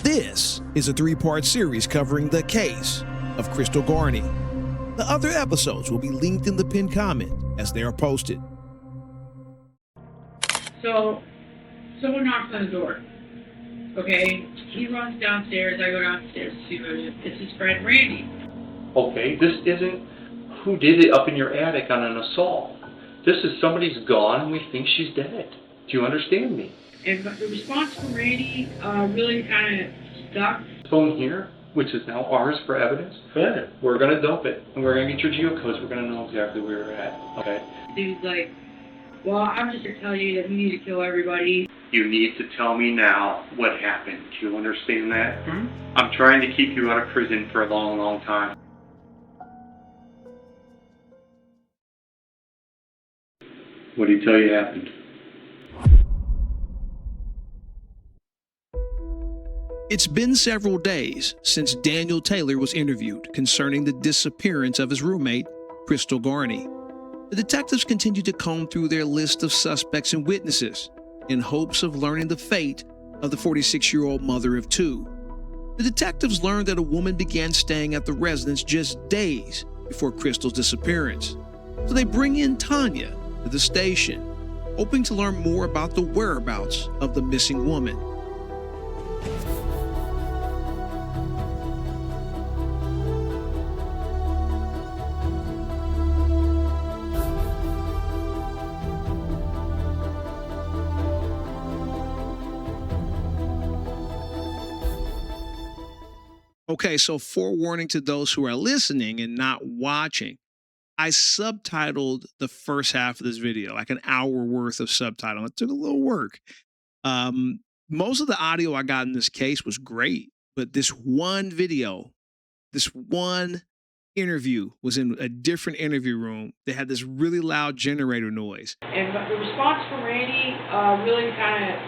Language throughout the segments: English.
This is a three-part series covering the case of Crystal Garney. The other episodes will be linked in the pinned comment as they are posted. So, someone knocks on the door. Okay, he runs downstairs, I go downstairs to see who it is. It's his friend Randy. Okay, this isn't who did it up in your attic on an assault. This is somebody's gone and we think she's dead. Do you understand me? And the response from Randy really kind of stuck. Phone here, which is now ours for evidence. Yeah. We're going to dump it, and we're going to get your geocodes. We're going to know exactly where you're at, okay? He was like, well, I'm just going to tell you that we need to kill everybody. You need to tell me now what happened. Do you understand that? Hmm? I'm trying to keep you out of prison for a long, long time. What did he tell you happened? It's been several days since Daniel Taylor was interviewed concerning the disappearance of his roommate, Crystal Garney. The detectives continue to comb through their list of suspects and witnesses in hopes of learning the fate of the 46-year-old mother of two. The detectives learned that a woman began staying at the residence just days before Crystal's disappearance. So they bring in Tanya to the station, hoping to learn more about the whereabouts of the missing woman. Okay, so forewarning to those who are listening and not watching, I subtitled the first half of this video, like an hour worth of subtitle. It took a little work. Most of the audio I got in this case was great, but this one video, this one interview was in a different interview room. They had this really loud generator noise. And the response from Randy really kind of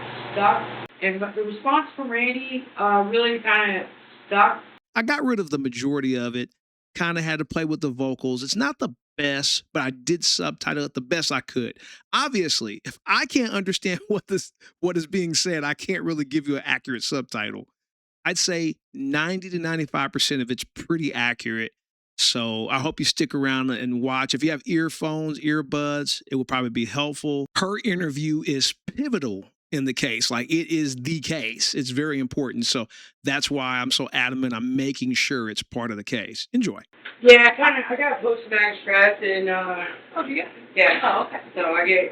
stuck. I got rid of the majority of it, kind of had to play with the vocals. It's not the best, but I did subtitle it the best I could. Obviously, if I can't understand what is being said, I can't really give you an accurate subtitle. I'd say 90 to 95% of it's pretty accurate. So I hope you stick around and watch. If you have earphones, earbuds, it will probably be helpful. Her interview is pivotal in the case. Like, it is the case. It's very important. So that's why I'm so adamant. I'm making sure it's part of the case. Enjoy. Yeah, I got post-traumatic stress and, oh, you got? Yeah. Oh, okay. So I get,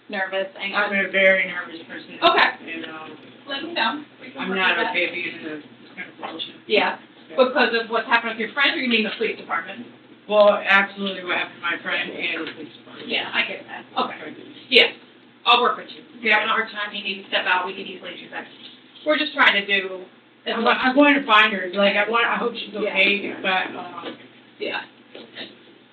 Nervous, anxious. I'm a very nervous person. Okay. And, Let me know. I'm not okay being in this kind of position. Yeah. Because of what's happened with your friend, or you mean the police department? Well, absolutely what happened to my friend and the police department. Yeah, I get that. Okay. Yeah. I'll work with you. If you're having a hard time, you need to step out, we can easily do that. We're just trying to do as much. I'm going to find her. Like, I hope she's okay, but, Yeah.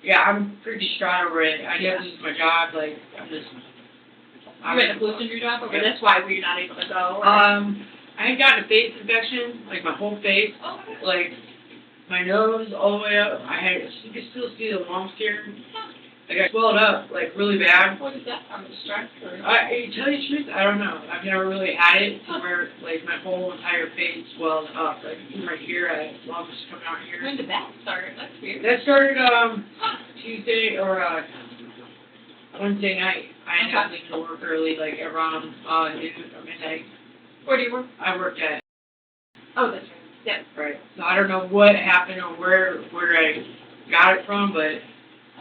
yeah, I'm pretty distraught over it. I guess this is my job. Like, You ready to loosen your job over? That's why we're not able to go. I had gotten a face infection, like my whole face, like my nose all the way up. You could still see the lumps here. Like, I swelled up, like, really bad. What is that from, the stress? Or? To tell you the truth, I don't know. I've never really had it to where, like, my whole entire face swelled up. Like, even right here, I had lumps coming out here. When did that start? That's weird. That started, Tuesday or, Wednesday night. I ended up leaving to work early, like, around, noon or midnight. Where do you work? I worked at. Oh, that's right. Yeah. Right. So I don't know what happened or where I got it from, but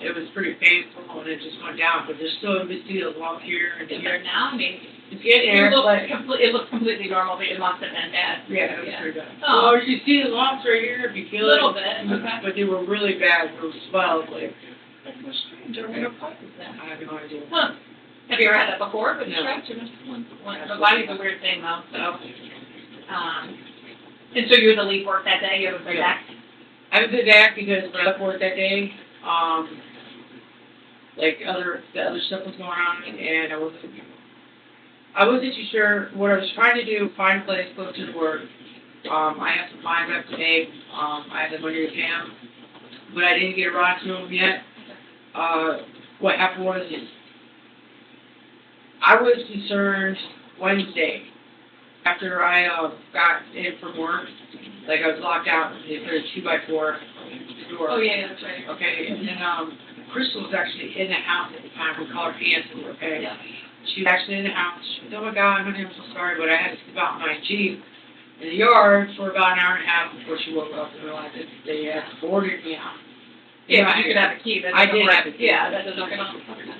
it was pretty painful and it just went down. But there's still, you can see the lump here and Is here. there now? I mean, It's getting there, but it looks completely normal, but it must have been bad. yeah, it was pretty bad. Oh. Well, you see the lumps right here if you A feel it. little bit, okay. But they were really bad. They were swelled, like, That's so strange. I don't know what is that. I have no idea. Huh. Have you ever had that before? But No. the body's a weird thing, though. So, and so you had to leave work that day. You have a big act. I was back because I left work that day. Like the other stuff was going on, and I wasn't too sure what I was trying to do. Find a place close to work. I have some clients up today. I have the money to pay them, but I didn't get around to them yet. What happened was I was concerned Wednesday after I got in from work, like I was locked out, they put a 2x4 door. Oh, yeah, that's right. Okay, and then Crystal was actually in the house at the time. We called her Nancy. Okay, Yeah. she was actually in the house. She said, "Oh my God, honey, I'm so sorry, but I had to sleep out in my Jeep in the yard for about an hour and a half before she woke up and realized that they had boarded me out." Yeah, but you could have a key. That I doesn't did work. have a key. Yeah, that doesn't work.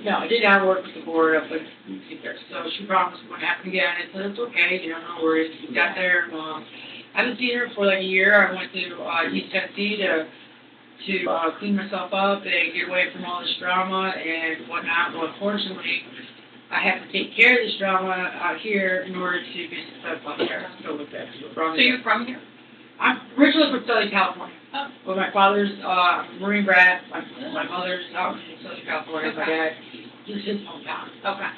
No, I did not work with the board up, but so she promised it wouldn't happen again. I said, "It's okay, you know, no worries." We got there. I haven't seen her for like a year. I went to East Tennessee to clean myself up and get away from all this drama and whatnot. Well, unfortunately, I have to take care of this drama out here in order to be successful out there. So with that, So you're from here? I'm originally from Southern California. Oh. But my father's Marine brat. My mother's out in Southern California. My dad, this is his hometown. Okay.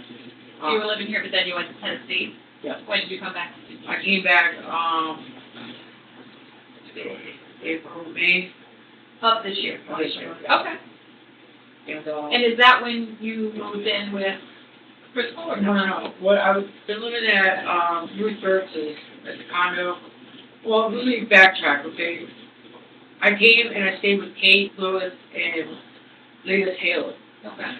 So you were living here, but then you went to Tennessee? Yeah. When did you come back? I came back April, May. Of this year? Of this year. Okay. And is that when you moved in with Crystal or no. What I was been living at Ruth Burke's at the condo. Well, let me backtrack, okay? I came and I stayed with Kate, Lewis, and Leah Taylor. Okay.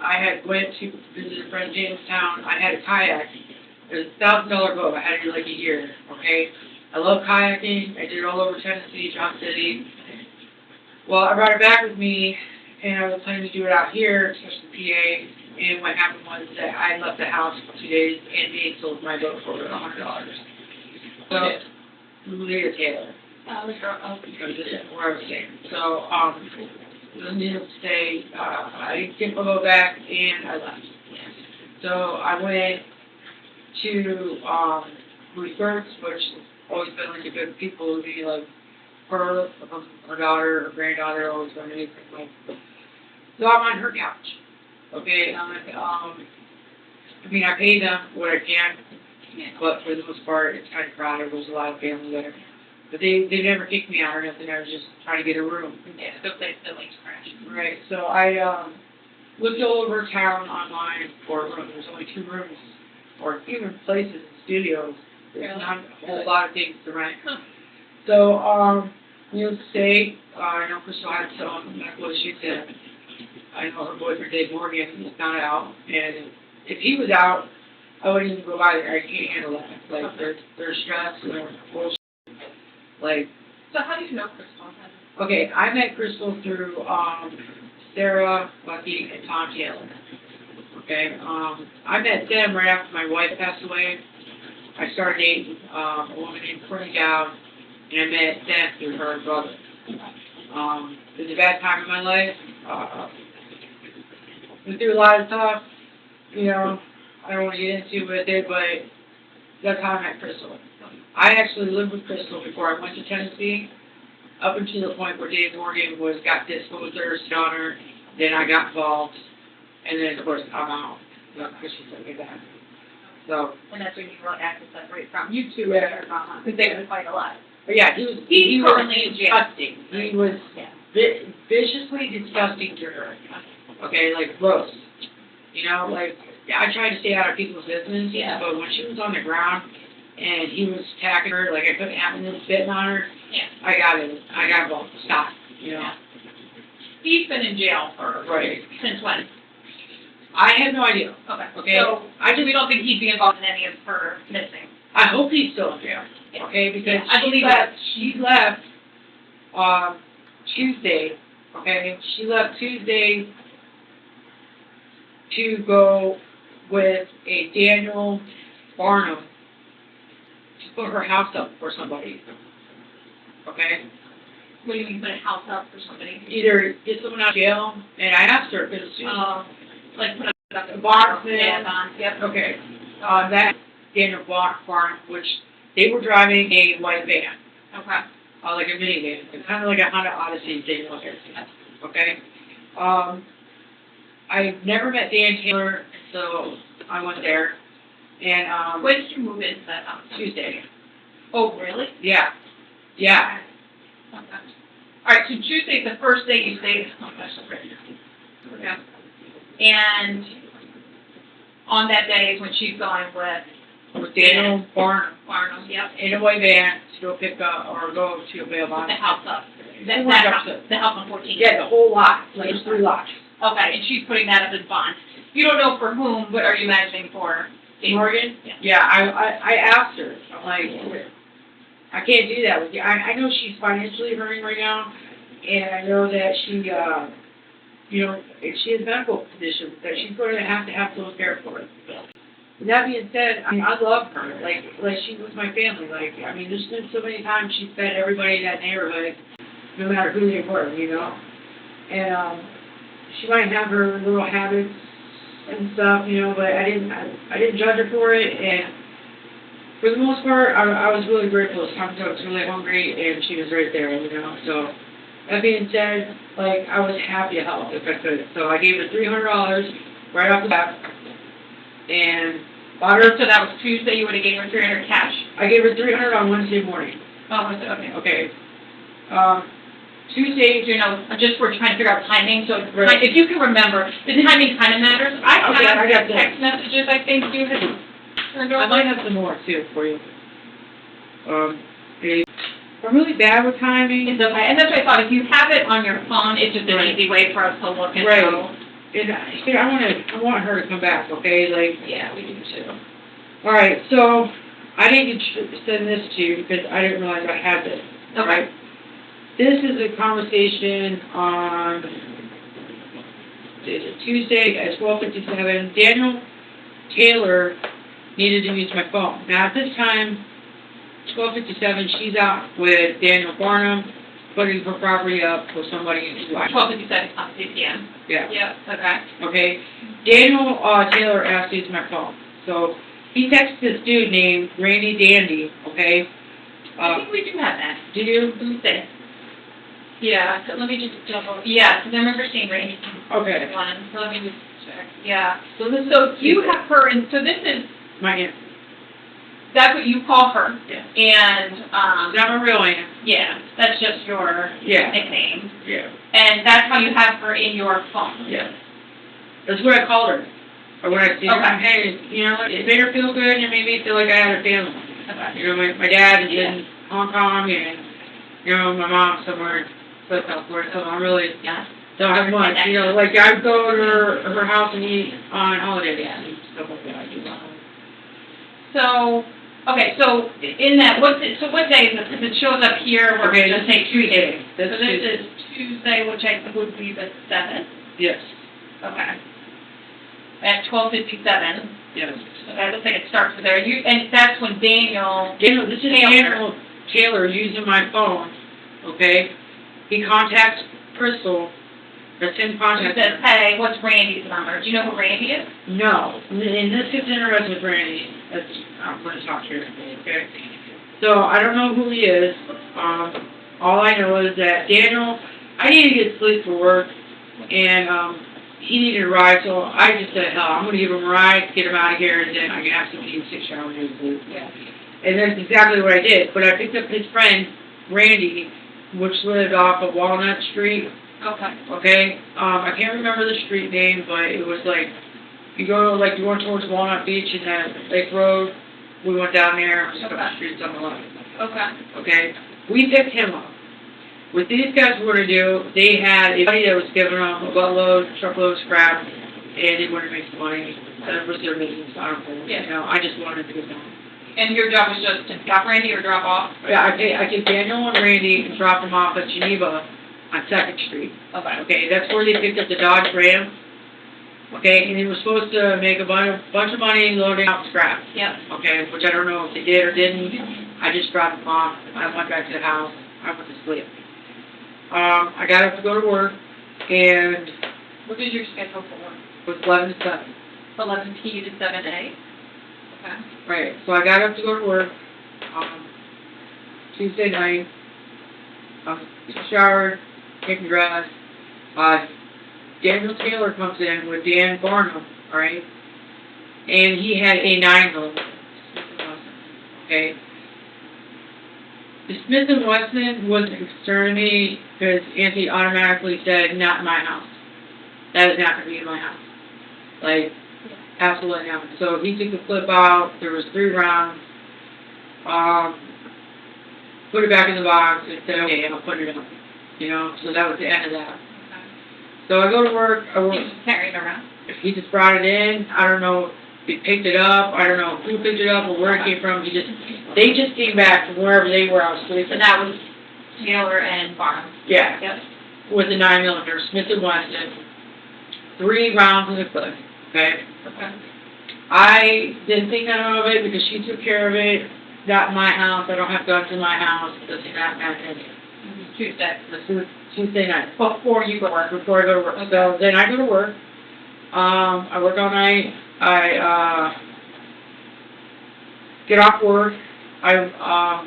I had went to visit a friend in Jamestown. I had a kayak. It was $1,000 boat. I had it for like a year, okay? I love kayaking. I did it all over Tennessee, John City. Well, I brought it back with me, and I was planning to do it out here, especially PA. And what happened was that I left the house for 2 days, and they sold my boat for $100. So, Leah Taylor. Because this is where I was staying. So, needless to say, I didn't go back, and I left. So I went to Ruth Burke's, which has always been like a good people, would be like her daughter, her granddaughter, always been anything like. So I'm on her couch. Okay, I mean, I pay them what I can, but for the most part, it's kind of crowded. There's a lot of family there. But they never kicked me out or nothing. I was just trying to get a room. Yeah, the place that likes crash. Right. So I looked all over town online for a room. There's only 2 rooms, or even places, studios. There's not a whole lot of things to rent. Huh. So, needless to say, I know Crystal had some medical issues, and I know her boyfriend Dave Morgan is not out, and if he was out, I wouldn't even go by there. I can't handle that. Like, they're stressed and they're bullshit. Like, So how do you know Crystal? okay, I met Crystal through Sarah, Bucky, and Tom Taylor. Okay, I met them right after my wife passed away. I started dating a woman named Courtney Dowd, and I met them through her brother. It was a bad time in my life. Went through a lot of stuff, you know, I don't want to get into it, but that's how I met Crystal. I actually lived with Crystal before I went to Tennessee, up until the point where Dave Morgan got physical with her daughter, then I got involved, and then of course I'm out. Crystal took me back. So, And that's when you really had to separate from you two, Yeah. because they would fight a lot. but yeah, he He's was currently in jail. disgusting. He was viciously disgusting to her. Okay, like gross. You know, like I tried to stay out of people's business, Yeah. but when she was on the ground and he was attacking her, like I couldn't have him spitting on her, Yeah. I got involved. Stop. You know. Yeah. He's been in jail for, Right. since when? I have no idea. Okay. Okay. So, I just we don't think he'd be involved in any of her missing. I hope he's still in jail. Yeah. Okay, because I believe she left Tuesday. Okay, she left Tuesday to go with a Daniel Barnum to put her house up for somebody. Okay, What do you mean, put a house up for somebody? either get someone out of jail, and I asked her because she. Like put up a bar sale. Yeah, bonds, yep. Okay, that Daniel Barnum, which they were driving a white van. Okay. Like a minivan, kind of like a Honda Odyssey thing like it. Okay. I never met Dan Taylor, so I went there. And When did you move into that house? Tuesday. Oh, really? Yeah. Yeah. Okay. All right, so Tuesday's the first day you stayed. Oh, gosh, that's great. Yeah. And on that day is when she's going With Daniel Barnum Barnum, yep, in a white van to go pick up or go to a bail with bond. the house up. Who went up to- The house on 14. Yeah, the whole lot, like there's 3 lots. Okay, and she's putting that up as bond. You don't know for whom, but are you imagining for? Morgan? Yeah. Yeah, I asked her, I'm like, I can't do that with you. I know she's financially hurting right now, and I know that she, if she has medical conditions, that she's going to have close care for it. With that being said, I mean, I love her, like she was my family, like, I mean, there's been so many times she fed everybody in that neighborhood, no matter who they were, and, she might have her little habits and stuff, but I didn't judge her for it, and for the most part, I was really grateful. Sometimes I was really hungry, and she was right there, so, that being said, like, I was happy to help if I could, so I gave her $300 right off the bat, and bought her, So that was Tuesday, you would have gave her 300 cash. I gave her $300 on Wednesday morning. Oh, was it? Okay. Okay. Tuesday, just we're trying to figure out timing, so Right. if you can remember, the timing kind of matters. I Okay, have I got the that. text messages I think you had turned over. I might have some more too for you. I'm really bad with timing. It's okay, and that's what I thought, if you have it on your phone, it's just an Right. easy way for us to look and Right. know. And I want her to come back, okay? Like, Yeah, we do too. all right, so I didn't send this to you because I didn't realize I had this. Okay. This is a conversation on Tuesday at 12:57. Daniel Taylor needed to use my phone. Now at this time, 12:57, she's out with Daniel Barnum, putting her property up for somebody in his life. 12:57, 6 p.m. Yeah. Yeah, okay. Okay. Daniel Taylor asked to use my phone. So he texted this dude named Randy Dandy, okay? I think we do have that. Do you? Let me see. Yeah, so let me just double, yeah, because I remember seeing Randy Okay. one, so let me just check. Yeah, So this so you have her, and so this is, my aunt. that's what you call her, Yeah. and, Is that my real aunt? yeah, that's just your Yeah. nickname, Yeah. and that's how you have her in your phone. Yeah. That's what I called her. Or when I see her, Okay. hey, it made her feel good and made me feel like I had a family. Okay. My dad is in Hong Kong and, my mom's somewhere, elsewhere, so I really Yeah. don't have much. Like I'd go to her house and eat on holidays and stuff like that. I do love her. So, okay, so in that, what day is it? Because it shows up here, we're Okay, going to say Tuesday. So That's this Tuesday. is Tuesday, which I think would be the 7th. Yes. Okay. At 12:57. Yes. Okay, looks like it starts with there. And that's when Daniel. This is Daniel Taylor using my phone, okay? He contacts Crystal, that's in contact. Says, hey, what's Randy's number? Do you know who Randy is? No, and this gets interesting with Randy, that's, I'm going to talk here, okay? So, I don't know who he is, all I know is that Daniel, I need to get sleep for work, and, he needed a ride, so I just said, hell, I'm going to give him a ride, get him out of here, and then I can have some 6 hours of sleep. Yeah. And that's exactly what I did. But I picked up his friend, Randy, which lived off of Walnut Street. Okay. Okay? I can't remember the street name, but it was like, you went towards Walnut Beach and then Lake Road. We went down there, just a couple streets on the left. Okay. Okay? We picked him up. What these guys were to do, they had a buddy that was giving them a buttload, truckload of scrap, and they wanted to make some money. That was their business. I don't know. Yeah. I just wanted to get them. And your job was just to drop Randy or drop off? Yeah, I take Daniel and Randy and drop them off at Geneva on 2nd Street. Okay. Okay, that's where they picked up the Dodge Ram. Okay, and they were supposed to make a bunch of money loading out scrap. Yep. Okay, which I don't know if they did or didn't. I just dropped them off. I went back to the house. I went to sleep. I got up to go to work, and What is your schedule for work? it was 11 to 7. 11 P to 7 A? Okay. Right, so I got up to go to work, Tuesday night, showered, taking dress, Daniel Taylor comes in with Dan Barnum, alright, and he had a 9-year-old, okay. The Smith & Wesson wasn't concerned me, because Anthony automatically said, not in my house. That is not going to be in my house. Like, Absolutely not. So he took the clip out. There was 3 rounds. Put it back in the box and said, okay, I'll put it in. You know, so that was the end of that. So I go to work. You just carried it around. He just brought it in. I don't know if he picked it up. I don't know who picked it up or where it came from. They just came back from wherever they were. I was So sleeping. that was Taylor and Barnes. Yeah, Yep. with the 9mm Smith and Wesson. 3 rounds in the clip. Okay. Okay. I didn't think nothing of it because she took care of it. Not in my house. I don't have guns in my house. This is not happening. Tuesday. This is Tuesday night. Before you go to work. Before I go to work. So then I go to work. I work all night. I get off work. I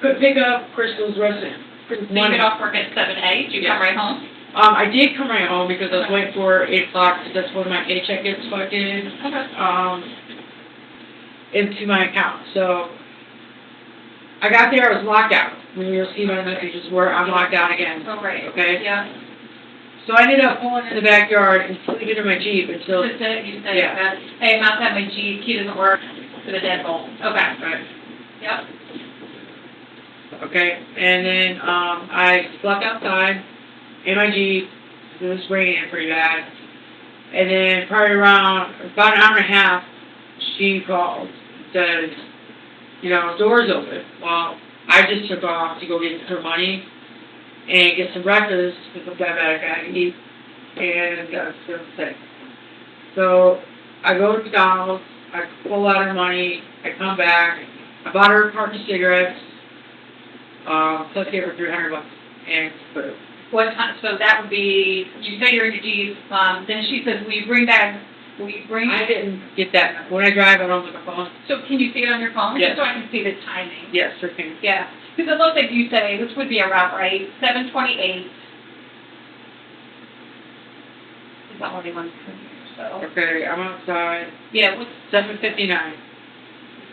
could pick up Crystal's resident. So you get off work at 7, 8, you Yeah. come right home? I did come right home because I was waiting for 8 o'clock because that's when my paycheck gets plugged in. Okay. Into my account. So I got there, I was locked out. When you'll see my messages where I'm locked out again. Oh, right. Okay? Yeah. So I ended up pulling in the backyard and sleeping in my Jeep until, That's it, you say, Yeah. that, hey, I'm outside my Jeep, key doesn't work, to the deadbolt. Okay. right, Yep. okay? And then, I slept outside in my Jeep. It was raining pretty bad. And then probably around, about an hour and a half, she called, said, you know, door's open. Well, I just took off to go get her money and get some breakfast because I'm diabetic, I gotta eat, and still sick. So I go to McDonald's, I pull out her money, I come back, I bought her a carton of cigarettes, plus gave her $300 and food. What time, so that would be, you say you're in your Jeep, then she says, will you bring I didn't get that. When I drive, I don't look at my phone. so can you see it on your phone? Yes. Just so I can see the timing. Yes, sure can. Yeah, because it looks like you say, this would be around, right, 7:28. Is that what they want to so, Okay, I'm outside, yeah, what's 7:59.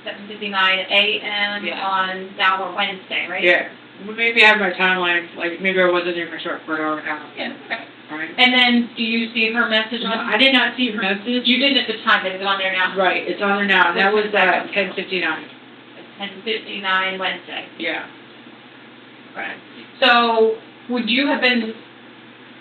7:59 a.m. Yeah. on, now we're Wednesday, right? Yeah. Well, maybe I have my timeline, like maybe I wasn't in my truck for an hour and a half. Yeah, okay. Alright. And then, do you see her message on? I did not see her message. You didn't at the time, but it's on there now. Right, it's on there now. That was at 10:59. 10:59 Wednesday. Yeah. Right. So, would you have been,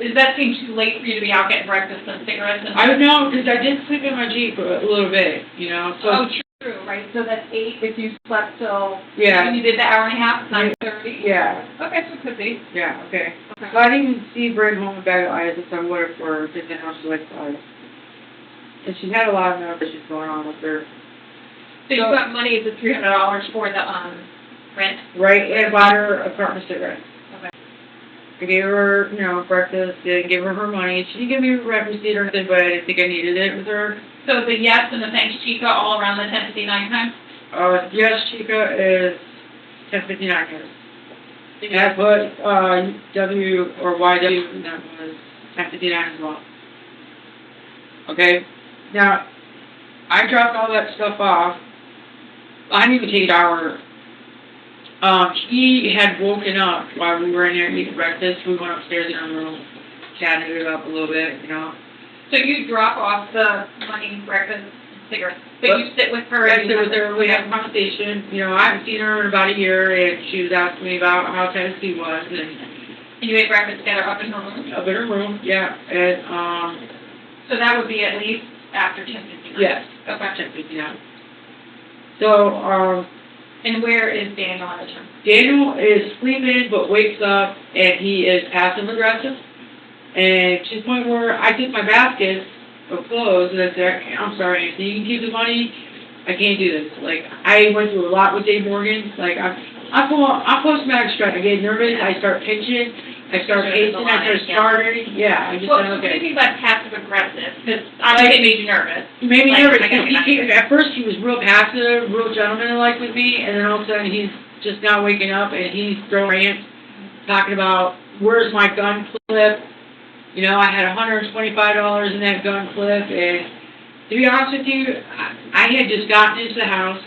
does that seem too late for you to be out getting breakfast and cigarettes and? I don't know, because I did sleep in my Jeep a little bit, you know, so. Oh, true, right, so that's 8 if you slept till. Yeah. And you did the hour and a half, 9:30? Yeah, Okay, so it could be. yeah, okay. Okay. So I didn't even see bring home a bag of ice, so I would have for taking how she likes ice. And she's had a lot of medications going on with her. So you got money, the $300 for the, rent? Right, and I bought her a carton of cigarettes. Okay. I gave her, you know, breakfast, and gave her her money. She didn't give me a rent receipt or anything, but I didn't think I needed it with her. So the yes and the thanks Chica all around the 10:59 time? Yes, Chica is 10:59 here. And I put, W or YW, and that was 10:59 as well. Okay, now, I dropped all that stuff off. I didn't even take a shower. He had woken up while we were in there eating breakfast. We went upstairs in our room, chatted it up a little bit, you know. So you drop off the money, breakfast, and cigarettes, but What? you sit with her I and sit with her, we have a conversation, you know, I haven't seen her in about a year, and she was asking me about how Tennessee was, and you ate breakfast together up in her room? up in her room, yeah, and, So that would be at least after 10:59? yes, Okay. 10:59. So, And where is Daniel at the time? Daniel is sleeping but wakes up and he is passive aggressive. And to the point where I took my basket of clothes and I said, I'm sorry, Anthony, you can keep the money. I can't do this. Like, I went through a lot with Dave Morgan. Like, I'm post-traumatic stress. I get nervous, I start pinching, I start pacing, I start starting. Yeah, I just Well, said, what do you okay. mean by passive aggressive? Because it made you nervous. It made me Like, nervous. I gotta get He at first, he was real passive, real gentleman-like with me, and then all of a sudden, he's just now waking up, and he's throwing rants, talking about, where's my gun clip? You know, I had $125 in that gun clip, and to be honest with you, I had just gotten into the house.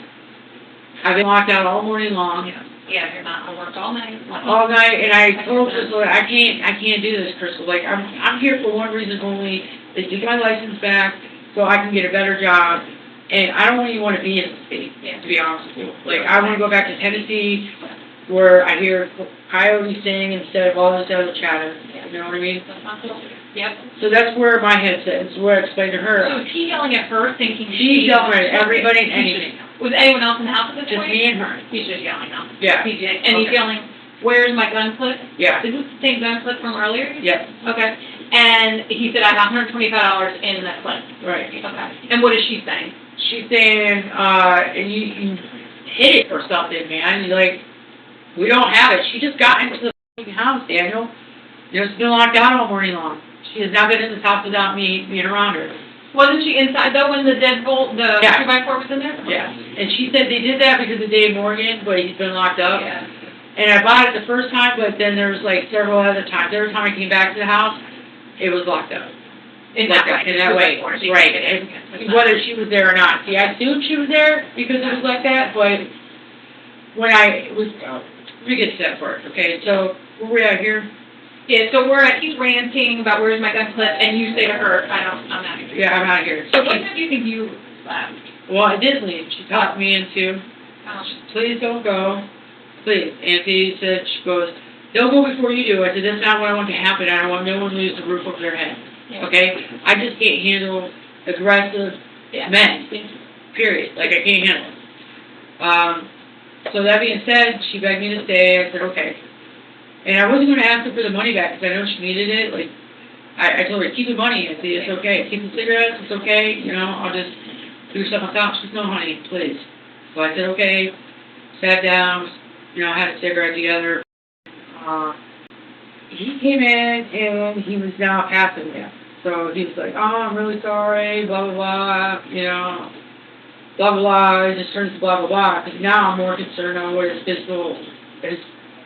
I've been locked out all morning long, Yeah, you're not, I worked all night. all night, and I told Crystal, I can't do this, Crystal. Like, I'm here for one reason only, is to get my license back, so I can get a better job. And I don't even want to be in the state, to be honest with you. Like, I want to go back to Tennessee, where I hear coyotes sing instead of all this other chatter. You know what I mean? Yep. So that's where my head's at. It's where I explained to her. So is he yelling at her, thinking She's yelling at everybody and anything. Was anyone else in the house at this Just point? me and her. He's just yelling now. Yeah. He's he's Okay. yelling, "Where's my gun clip?" Yeah. Is this the same gun clip from earlier? Yep. Okay. And he said, "I have $125 in the clip." Right. Okay. And what is she saying? She's saying, and you hit it or something, man. You're like, we don't have it. She just got into the fucking house, Daniel. You know, it's been locked out all morning long. She has not been in this house without me being around her. Wasn't she inside though when the deadbolt, the Yeah. 2x4 was in there? Yeah. And she said they did that because of Dave Morgan, but he's been locked up. Yeah. And I bought it the first time, but then there was like several other times. Every time I came back to the house, it was locked up. In that way. In that way, right. And whether she was there or not. See, I assumed she was there because it was like that, but when I was, let me get to that part, okay? So, where we at here? Yeah, so he's ranting about where's my gun clip, and you say to her, I'm not here. Yeah, I'm out here. So what time do you think you left? Well, I did leave. She talked me into, please don't go. Please. Auntie said, she goes, they'll go before you do. I said, that's not what I want to happen. I don't want no one to lose the roof over their head. Yeah. Okay? I just can't handle aggressive men. Period. Like, I can't handle it. So that being said, she begged me to stay. I said, okay. And I wasn't going to ask her for the money back because I know she needed it. Like, I told her, keep the money. I said, it's okay. Keep the cigarettes. It's okay. You know, I'll just do something else. She said, no, honey, please. So I said, okay. Sat down. You know, had a cigarette together. He came in and he was now passing me. So he was like, oh, I'm really sorry, blah, blah, blah, you know, blah, blah, blah. It just turns to blah, blah, blah. Because now I'm more concerned on what his physical is.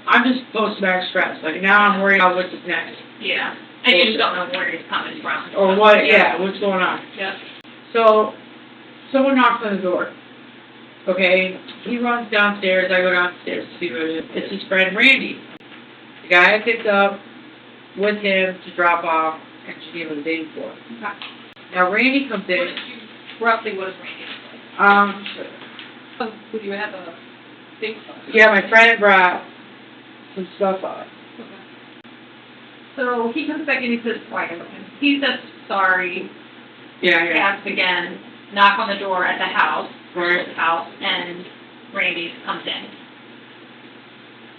I'm just post-traumatic stress. Like, now I'm worried about what's next. Yeah. And you just don't know where he's coming from. Or what, yeah, what's going on. Yeah. So, someone knocks on the door. Okay, he runs downstairs, I go downstairs to see what it is. It's his friend Randy. The guy I picked up with him to drop off in Geneva the day before. Okay. Now, Randy comes What in, did you, roughly what is Randy? Would you have a thing? yeah, my friend brought some stuff up. Okay. So he comes back and he says, he says sorry, Yeah, asks again, knock on the door at the house, Right. and Randy comes in.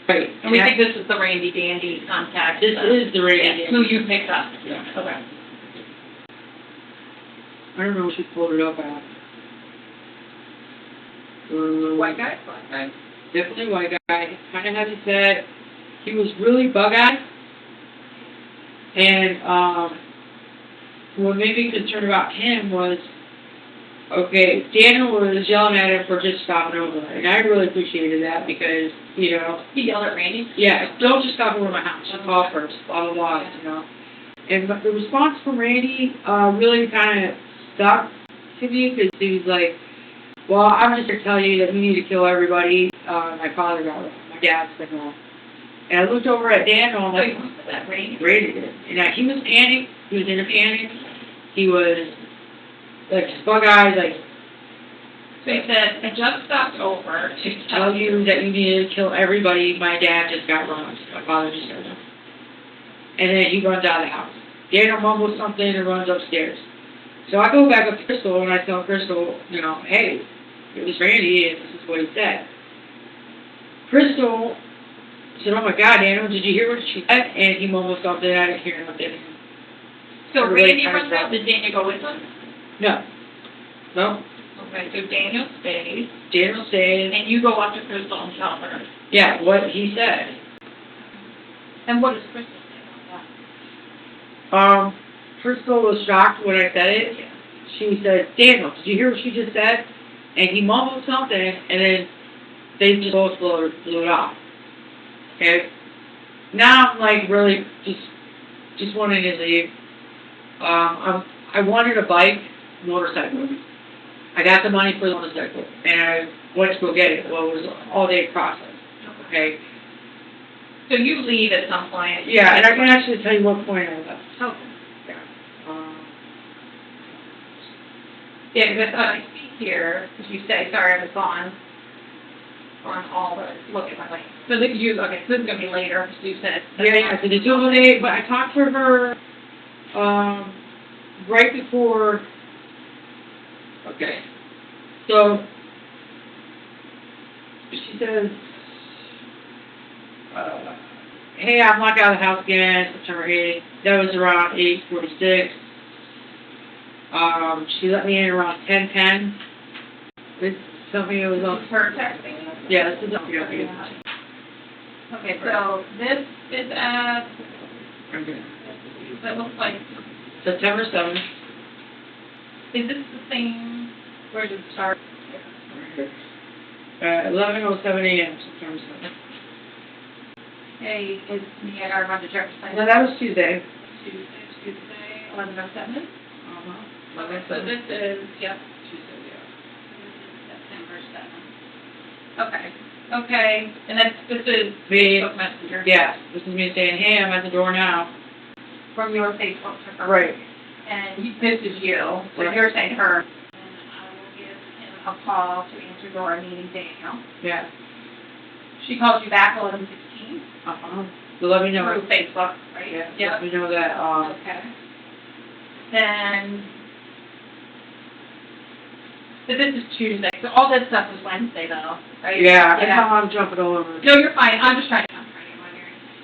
Right. And we think this is the Randy Dandy contact. This is the Randy. Who you picked up. Yeah. Okay. I don't know what she pulled it up at. White guy? Black guy? Definitely white guy. Kind of heavy set. He was really bug-eyed. And what made me concerned about him was, okay, Daniel was yelling at him for just stopping over. And I really appreciated that because, you know. He yelled at Randy? Yeah, don't just stop over my house. Just call first. Blah, blah, blah, you know. And the response from Randy really kind of stuck to me because he was like, well, I'm just going to tell you that we need to kill everybody. My father got wrong. My dad's been wrong. And I looked over at Daniel and Oh, like, you said that, Randy? Randy did. And he was panicked. He was in a panic. He was like just bug eyes, like. So he said, I just stopped over to Tell you that you need to kill everybody. My dad just got wronged. My father just got wronged. And then he runs out of the house. Daniel mumbles something and runs upstairs. So I go back up to Crystal and I tell Crystal, you know, hey, it was Randy and this is what he said. Crystal said, oh my God, Daniel, did you hear what she said? And he mumbled something. I didn't hear nothing. So Everybody Randy kinda runs out, did Daniel go with him? No. No. Okay, so Daniel stays, Daniel said, and you go up to Crystal and tell her. yeah, what he said. And what does Crystal say about that? Crystal was shocked when I said it. She said, Daniel, did you hear what she just said? And he mumbled something, and then they just both blew it off. Okay? Now I'm like really just wanting to leave. I wanted a bike, motorcycle. I got the money for the motorcycle, and I went to go get it. Well, it was an all-day process. Okay? So you leave at some point. Yeah, and I can actually tell you what point I left. Okay. Yeah. Yeah, because I thought I see here, because you say, sorry, I was gone on all the, look at my link. So this you, okay, so this is gonna be later, so you said. Yeah, so the due date, but I talked to her, right before, okay, so, she says, hey, I'm locked out of the house again, September 8th, that was around 8:46. She let me in around 10:10. This is something that was This on, is her texting. yeah, this is on, Okay, so this is at, that looks like, September 7th. is this the same, where did it start? 11:07 a.m. September 7th. Hey, it's me at our Roger Jefferson. No, that was Tuesday. Tuesday, 11:07. Uh-huh. So this is, yep, Tuesday, yeah. September 7th. Okay, okay, and this is Me, Facebook Messenger. yeah, this is me saying, hey, I'm at the door now. From your Facebook to her. Right. And this is you, so Right. you're saying her. And I will give him a call to answer your meeting, Daniel. Yeah. She called you back 11:16 Uh-huh. So let me know. through Facebook, right? Yeah, Yep. let me know that, Okay. Then, so this is Tuesday, so all this stuff is Wednesday though, right? yeah, I know I'm jumping all over. No, you're fine, I'm just trying to,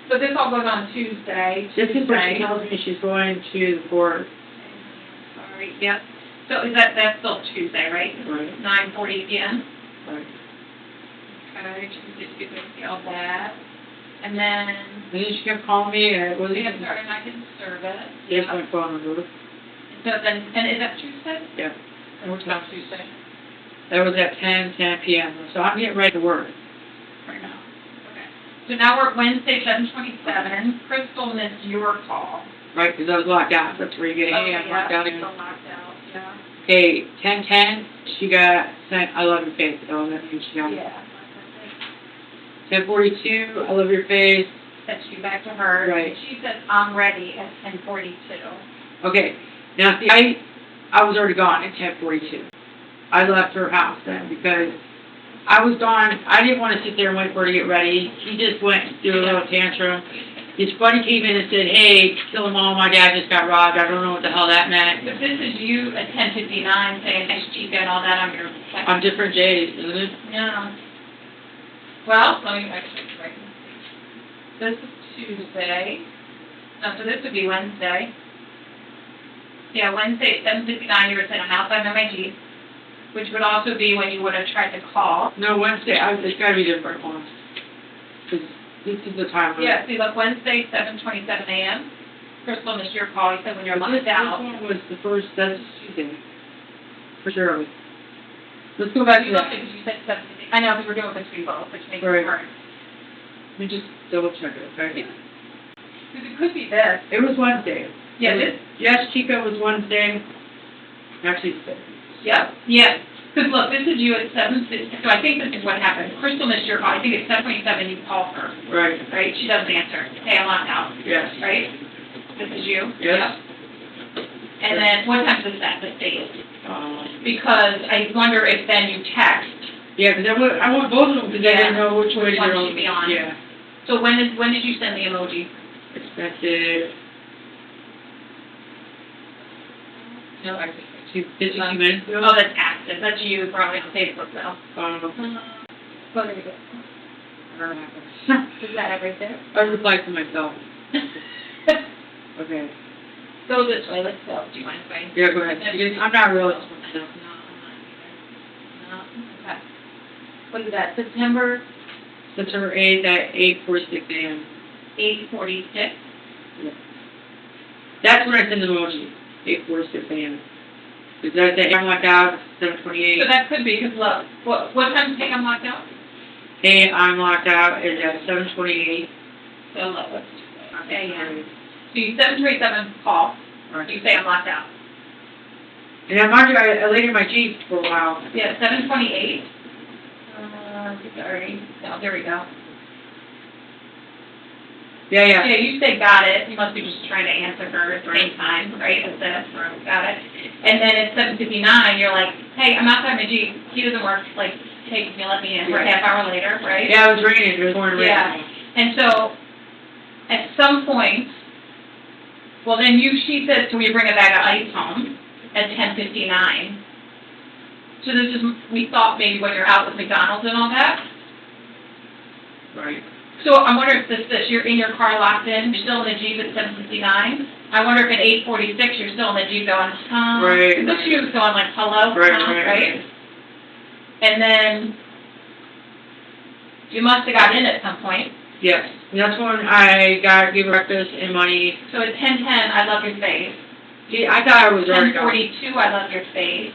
so this all goes on Tuesday. This is what she Tuesday. tells me she's going to the board. Sorry, yep. So is that's still Tuesday, right? Right. 9:40 p.m. Right. Okay, just do all that. And then, And then she kept calling me, and it was, we have started, I can serve it. here's my phone number. So then, and is that Tuesday? Yeah. Or was that Tuesday? That was at 10 p.m. So I'm getting ready to work. Right now. Okay. So now we're at Wednesday, 7:27. Crystal missed your call. Right, because I was locked out. That's where you get, hey, I'm locked out again. Still locked out, yeah. Okay, 10:10, she got sent, I love your face. Oh, that means she got it. Yeah. 10:42, I love your face. Sent you back to her. Right. She said, I'm ready at 10:42. Okay, now see, I was already gone at 10:42. I left her house then because I was gone. I didn't want to sit there and wait for her to get ready. She just went to do a little tantrum. This buddy came in and said, hey, kill them all, my dad just got robbed. I don't know what the hell that meant. But this is you at 10:59 saying, thanks, Chica, and all that on your. On different days, isn't it? Yeah. Well, let me actually write this. This is Tuesday. No, so this would be Wednesday. Yeah, Wednesday at 7:59, you were saying I'm outside of my Jeep, which would also be when you would have tried to call. No, Wednesday, it's gotta be different ones. 'Cause this is the time. Yeah, see, look, Wednesday, 7:27 a.m. Crystal missed your call. You said when you're But locked this out. one was the first, that's Tuesday. For sure. Let's go back to You looked that. because you said 7:50. I know, because we're doing between both, which makes Right. it hard. Let me just double check it, okay? Because it could be this. It was Wednesday. Yeah, this. Yes, Chica was Wednesday. Actually, Yep. Yes. Because look, this is you at 7:50. So I think this is what happened. Crystal missed your call. I think it's 7:27. You call her, right, right? She doesn't answer. Hey, I'm locked out. yes. Right? This is you. Yes. Yep. And then what time does that date? Um, Because I wonder if then you text. yeah, because I want both of them because I didn't know which way Which one to should be on. Yeah. So when did you send the emoji? Expected. No, actually, 15 minutes ago. Oh, that's active. That's you probably on Facebook though. Well, there you go. I don't know. Is that everything? I replied to myself. Okay. Go this way. Let's go. Do you mind if I? Yeah, go ahead. I'm not really. No, I'm not either. No. Okay. What is that? September September 8th at 8:46 a.m. 8:46. That's when I send the emoji. 8:46 a.m. Because that's the I'm locked out. 7:28. So that could be because look, what time do you think I'm locked out? Hey, I'm locked out. It's at 7:28. So look, let's do a.m. So you 7:27 call. You say I'm locked out. And I mind you, I laid in my Jeep for a while. Yeah, 7:28. Sorry. No, there we go. Yeah, yeah. Yeah, you say got it, you must be just trying to answer her at the same time, right, that's it, got it. And then at 7:59, you're like, hey, I'm outside my Jeep, he doesn't work, like, hey, can you let me in, we're a half hour later, right? Yeah, it was raining, it was pouring rain. Yeah. And so, at some point, well then she says, can we bring a bag of ice home at 10:59? So this is, we thought maybe when you're out with McDonald's and all that. Right. So I wonder if you're in your car locked in, you're still in the Jeep at 7:59. I wonder if at 8:46 you're still in the Jeep going, Right. Look, she was going like, hello, Right. And then you must have got in at some point. Yes, and that's when I gave breakfast and money. So at 10:10, I love your face. See, I thought I was already gone. 10:42, I love your face.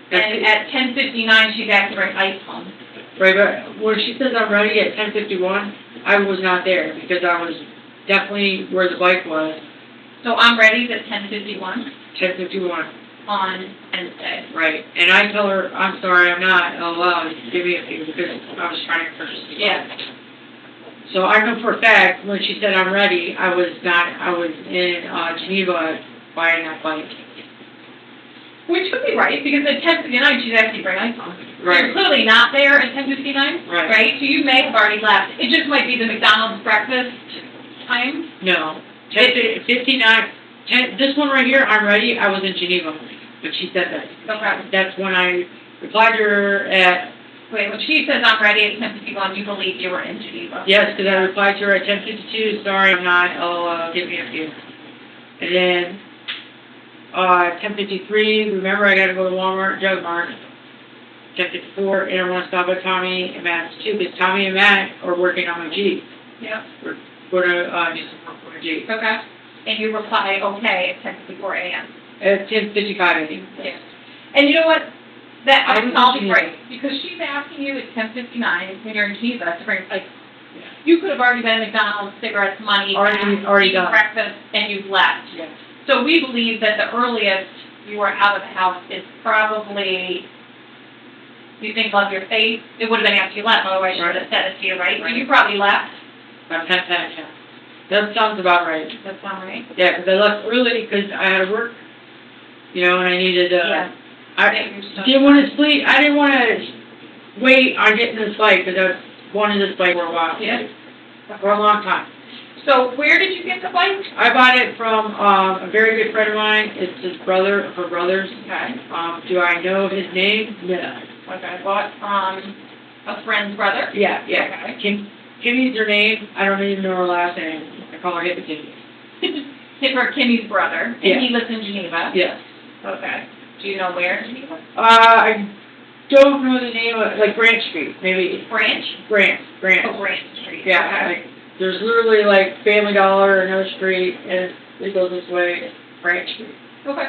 That's And it. at 10:59, she's asked to bring ice home. Right, but when she says I'm ready at 10:51, I was not there because I was definitely where the bike was. So I'm ready at 10:51 10:51. on Wednesday. Right, and I tell her, I'm sorry, I'm not allowed to give me a few because I was trying to purchase the bike. Yeah. So I know for a fact, when she said I'm ready, I was in Geneva buying that bike. Which could be right, because at 10:59, she's asked you to bring ice home. Right. You're clearly not there at 10:59, Right. So you may have already left. It just might be the McDonald's breakfast time. No, 10:59, this one right here, I'm ready, I was in Geneva when she said that. Okay. That's when I replied to her at, Wait, when she says I'm ready at 10:51, you believe you were in Geneva? yes, because I replied to her at 10:52, sorry, I'm not, give me a few. And then, 10:53, remember I gotta go to Walmart, Jug Mart. 10:54, and I wanna stop at Tommy and Matt's too, because Tommy and Matt are working on my Jeep. Yep. We're gonna, do some work on my Jeep. Okay. And you reply, okay, at 10:54 a.m. At 10:55, I think. Yes. And you know what? That I I'm was solving in right, because she's asking you at 10:59 when you're in Geneva to bring, like, Yeah. you could have already been at McDonald's, cigarettes, money, Already eating done. breakfast, and you've left. Yeah. So we believe that the earliest you were out of the house is probably, you think of your face, it would have been after you left, otherwise she would have said it to you, right? So you probably left. About 10:10, yeah. That sounds about right. That sound right? Yeah, because I left early because I had to work, you know, and I needed, Yeah. I didn't want to sleep, I didn't want to wait on getting this bike, because I wanted this bike for a while. Yeah. For a long time. So where did you get the bike? I bought it from, a very good friend of mine, it's his brother, her brother's. Okay. Do I know his name? No. Okay, bought from a friend's brother? Yeah, yeah. Okay. Kimmy's her name, I don't even know her last name, I call her Hippie Kimmy. Hit her Kimmy's brother, Yeah. and he lives in Geneva? Yes. Okay. Do you know where in Geneva? I don't know the name of, like Branch Street, maybe. Branch? Branch. Oh, Branch Street. Yeah, Okay. like, there's literally like Family Dollar, another street, and it goes this way, Branch Street. Okay.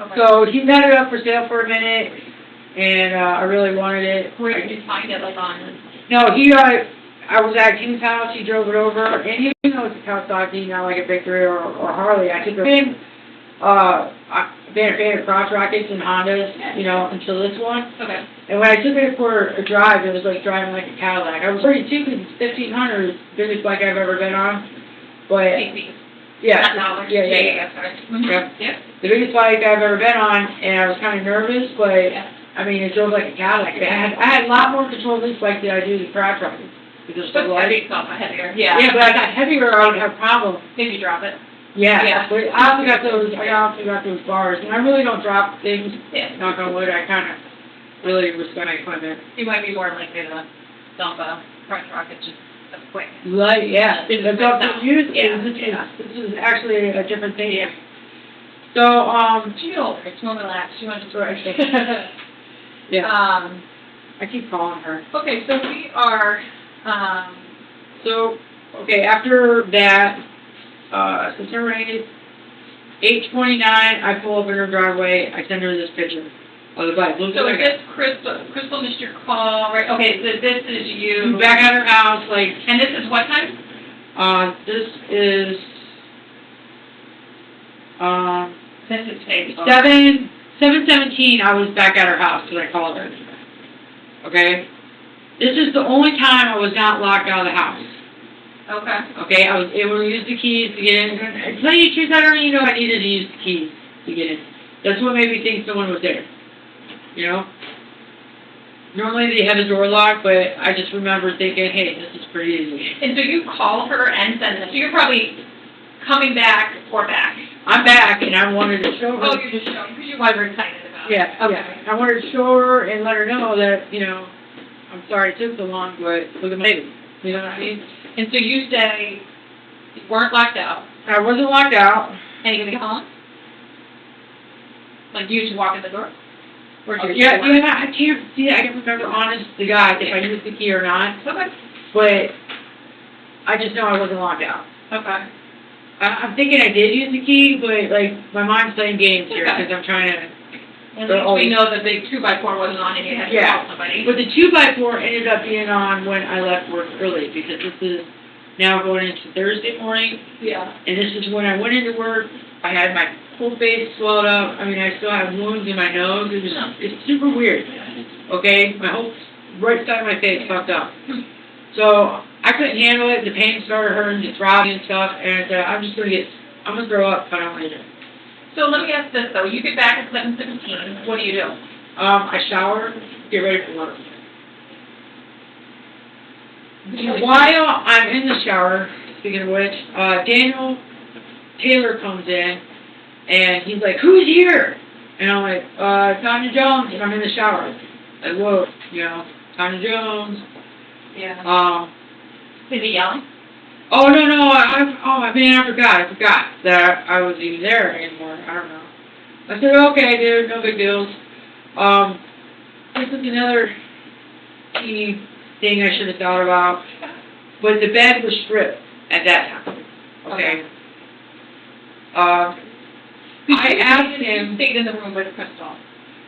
Okay. So he had it up for sale for a minute, and, I really wanted it. Where did you find it, like on? No, I was at King's house, he drove it over, and even though it's a Kawasaki, not like a Victory or Harley, I took it in, I've been a fan of cross rockets and Hondas, you know, until this one. Okay. And when I took it for a drive, it was like driving like a Cadillac. I was 32 because it's 1500, it's the biggest bike I've ever been on. But, CC. yeah, Not dollars. yeah. Sorry. Yeah. Yep. The biggest bike I've ever been on, and I was kind of nervous, but, Yeah. I mean, it drove like a Cadillac. I had a lot more control of this bike than I do the cross rockets. Because it's so But light. heavy stuff, heavier. Yeah. Yeah, but I got heavier, I would have problems. If you drop it. Yeah, Yeah. but I also got those bars, and I really don't drop things, Yeah. knock on wood, I kind of really respect my equipment. You might be more likely to dump a crunch rocket just as quick. Like, yeah, It's the like stuff you use, yeah, this is actually a different thing. Yeah. So, She's older, it's more relaxed, she wants to Right. yeah, I keep calling her. Okay, so we are, So, okay, after that, September 8th, 8:29, I pull up in her driveway, I send her this picture of the bike. Looks so like is this Crystal missed your call, right? Okay, so this is you. I'm back at her house, like, And this is what time? this is, This is Facebook. 7:17, I was back at her house, because I called her. Okay? This is the only time I was not locked out of the house. Okay. Okay, I was able to use the keys to get in. And to tell you the truth, I don't even know if I needed to use the keys to get in. That's what made me think someone was there. You know? Normally they have the door locked, but I just remember thinking, hey, this is pretty easy. And so you call her and send this. So you're probably coming back or back. I'm back, and I wanted to show her. Oh, you're just showing because you guys were excited about it. Yeah, Okay. yeah. I wanted to show her and let her know that, you know, I'm sorry it took so long, but look at me. You know what I mean? And so you say you weren't locked out. I wasn't locked out. And you're gonna get home? Like you just walk in the door? Or do you Yeah, I can't see it. I can't remember, honest to God, if I used the key or not. Okay. But I just know I wasn't locked out. Okay. I'm thinking I did use the key, but, like, my mind's playing games here Okay. because I'm trying to... At least we know the big 2x4 wasn't on and you had to Yeah. call somebody. But the 2x4 ended up being on when I left work early because this is now going into Thursday morning. Yeah. And this is when I went into work. I had my whole face swelled up. I mean, I still have wounds in my nose. It's super weird. Okay? My whole right side of my face fucked up. So I couldn't handle it. The pain started hurting, the throbbing and stuff. And I'm going to throw up if I don't leave it. So let me ask this though. You get back at 7:17. What do you do? I shower, get ready for work. While I'm in the shower, speaking of which, Daniel Taylor comes in, and he's like, "Who's here?" And I'm like, "Tanya Jones," and I'm in the shower. Like, whoa, you know, Tanya Jones. Yeah. Is he yelling? Oh, no, I forgot that I was even there anymore. I don't know. I said, okay, dude, no big deals. This is another key thing I should have thought about. But the bed was stripped at that time. Okay. I asked him. You stayed in the room with Crystal.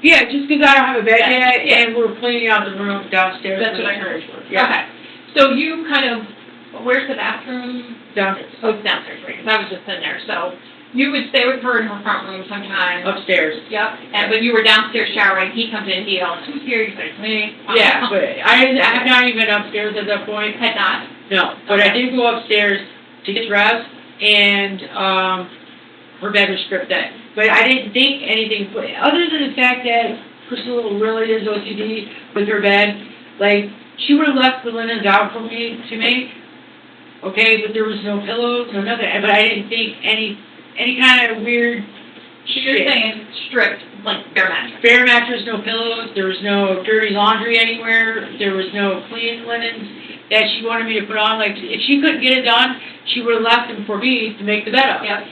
Yeah, just because I don't have a bed Yeah. yet, and we're cleaning out the room downstairs. That's what I heard. Yeah. Okay. So you kind of, where's the bathroom? Downstairs. Oh, it's downstairs, right? 'Cause I was just in there. So you would stay with her in her front room sometimes. Upstairs. Yep. And when you were downstairs showering, he comes in, he yells, "Who's here?" You say, "It's me." Yeah, but I have not even been upstairs at that point. Had not. No, but I did go upstairs to get dressed, and her bed was stripped then. But I didn't think anything, but other than the fact that Crystal really is OCD with her bed, like, she would have left the linens out for me to make, okay, but there was no pillows, no nothing, but I didn't think any kind of weird So you're shit. saying stripped, like bare mattress. Bare mattress, no pillows, there was no dirty laundry anywhere, there was no clean linens that she wanted me to put on. Like, if she couldn't get it done, she would have left them for me to make the bed up. Yep.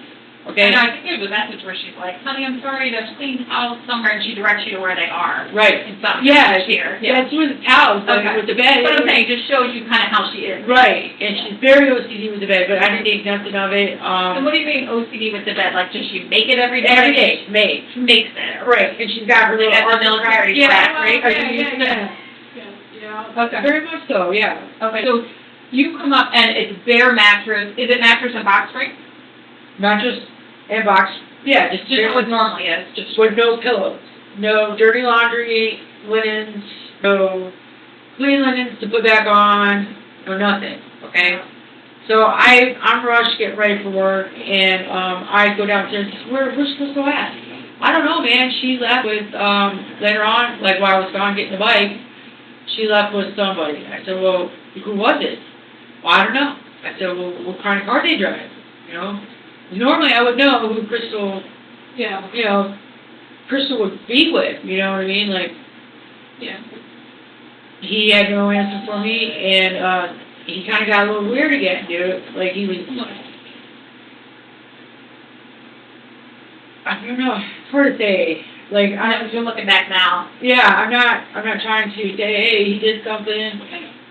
Okay? And I think there's a message where she's like, "Honey, I'm sorry to clean house somewhere," and she directs you to where they are. Right. And some Yeah, here. that's with the towels, like Okay. with the bed. But I'm saying, just shows you kind of how she is. Right, and she's very OCD with the bed, but I didn't think nothing of it. And what do you mean OCD with the bed? Like, does she make it every day? Every day, made. She makes it. Right, and she's got her little Like at the arm military yeah, track, right? yeah. Okay. Very much so, yeah. Okay, so you come up and it's bare mattress. Is it mattress and box spring? Mattress and box, yeah, just Just what normally is, just. with no pillows, no dirty laundry, linens, no clean linens to put back on, no nothing, okay? So I'm rushed, getting ready for work, and I go downstairs. Where's Crystal at? I don't know, man. She left with later on, like while I was gone getting the bike. She left with somebody. I said, well, who was it? Well, I don't know. I said, well, what kind of car they drive? You know, normally I would know who Crystal, Yeah. you know, Crystal would be with. You know what I mean? Like, Yeah. he had no answer for me, and he kind of got a little weird again, dude. Like, he was, I don't know, it's hard to say. Like, I know, you're looking back now. yeah, I'm not trying to say, hey, he did something.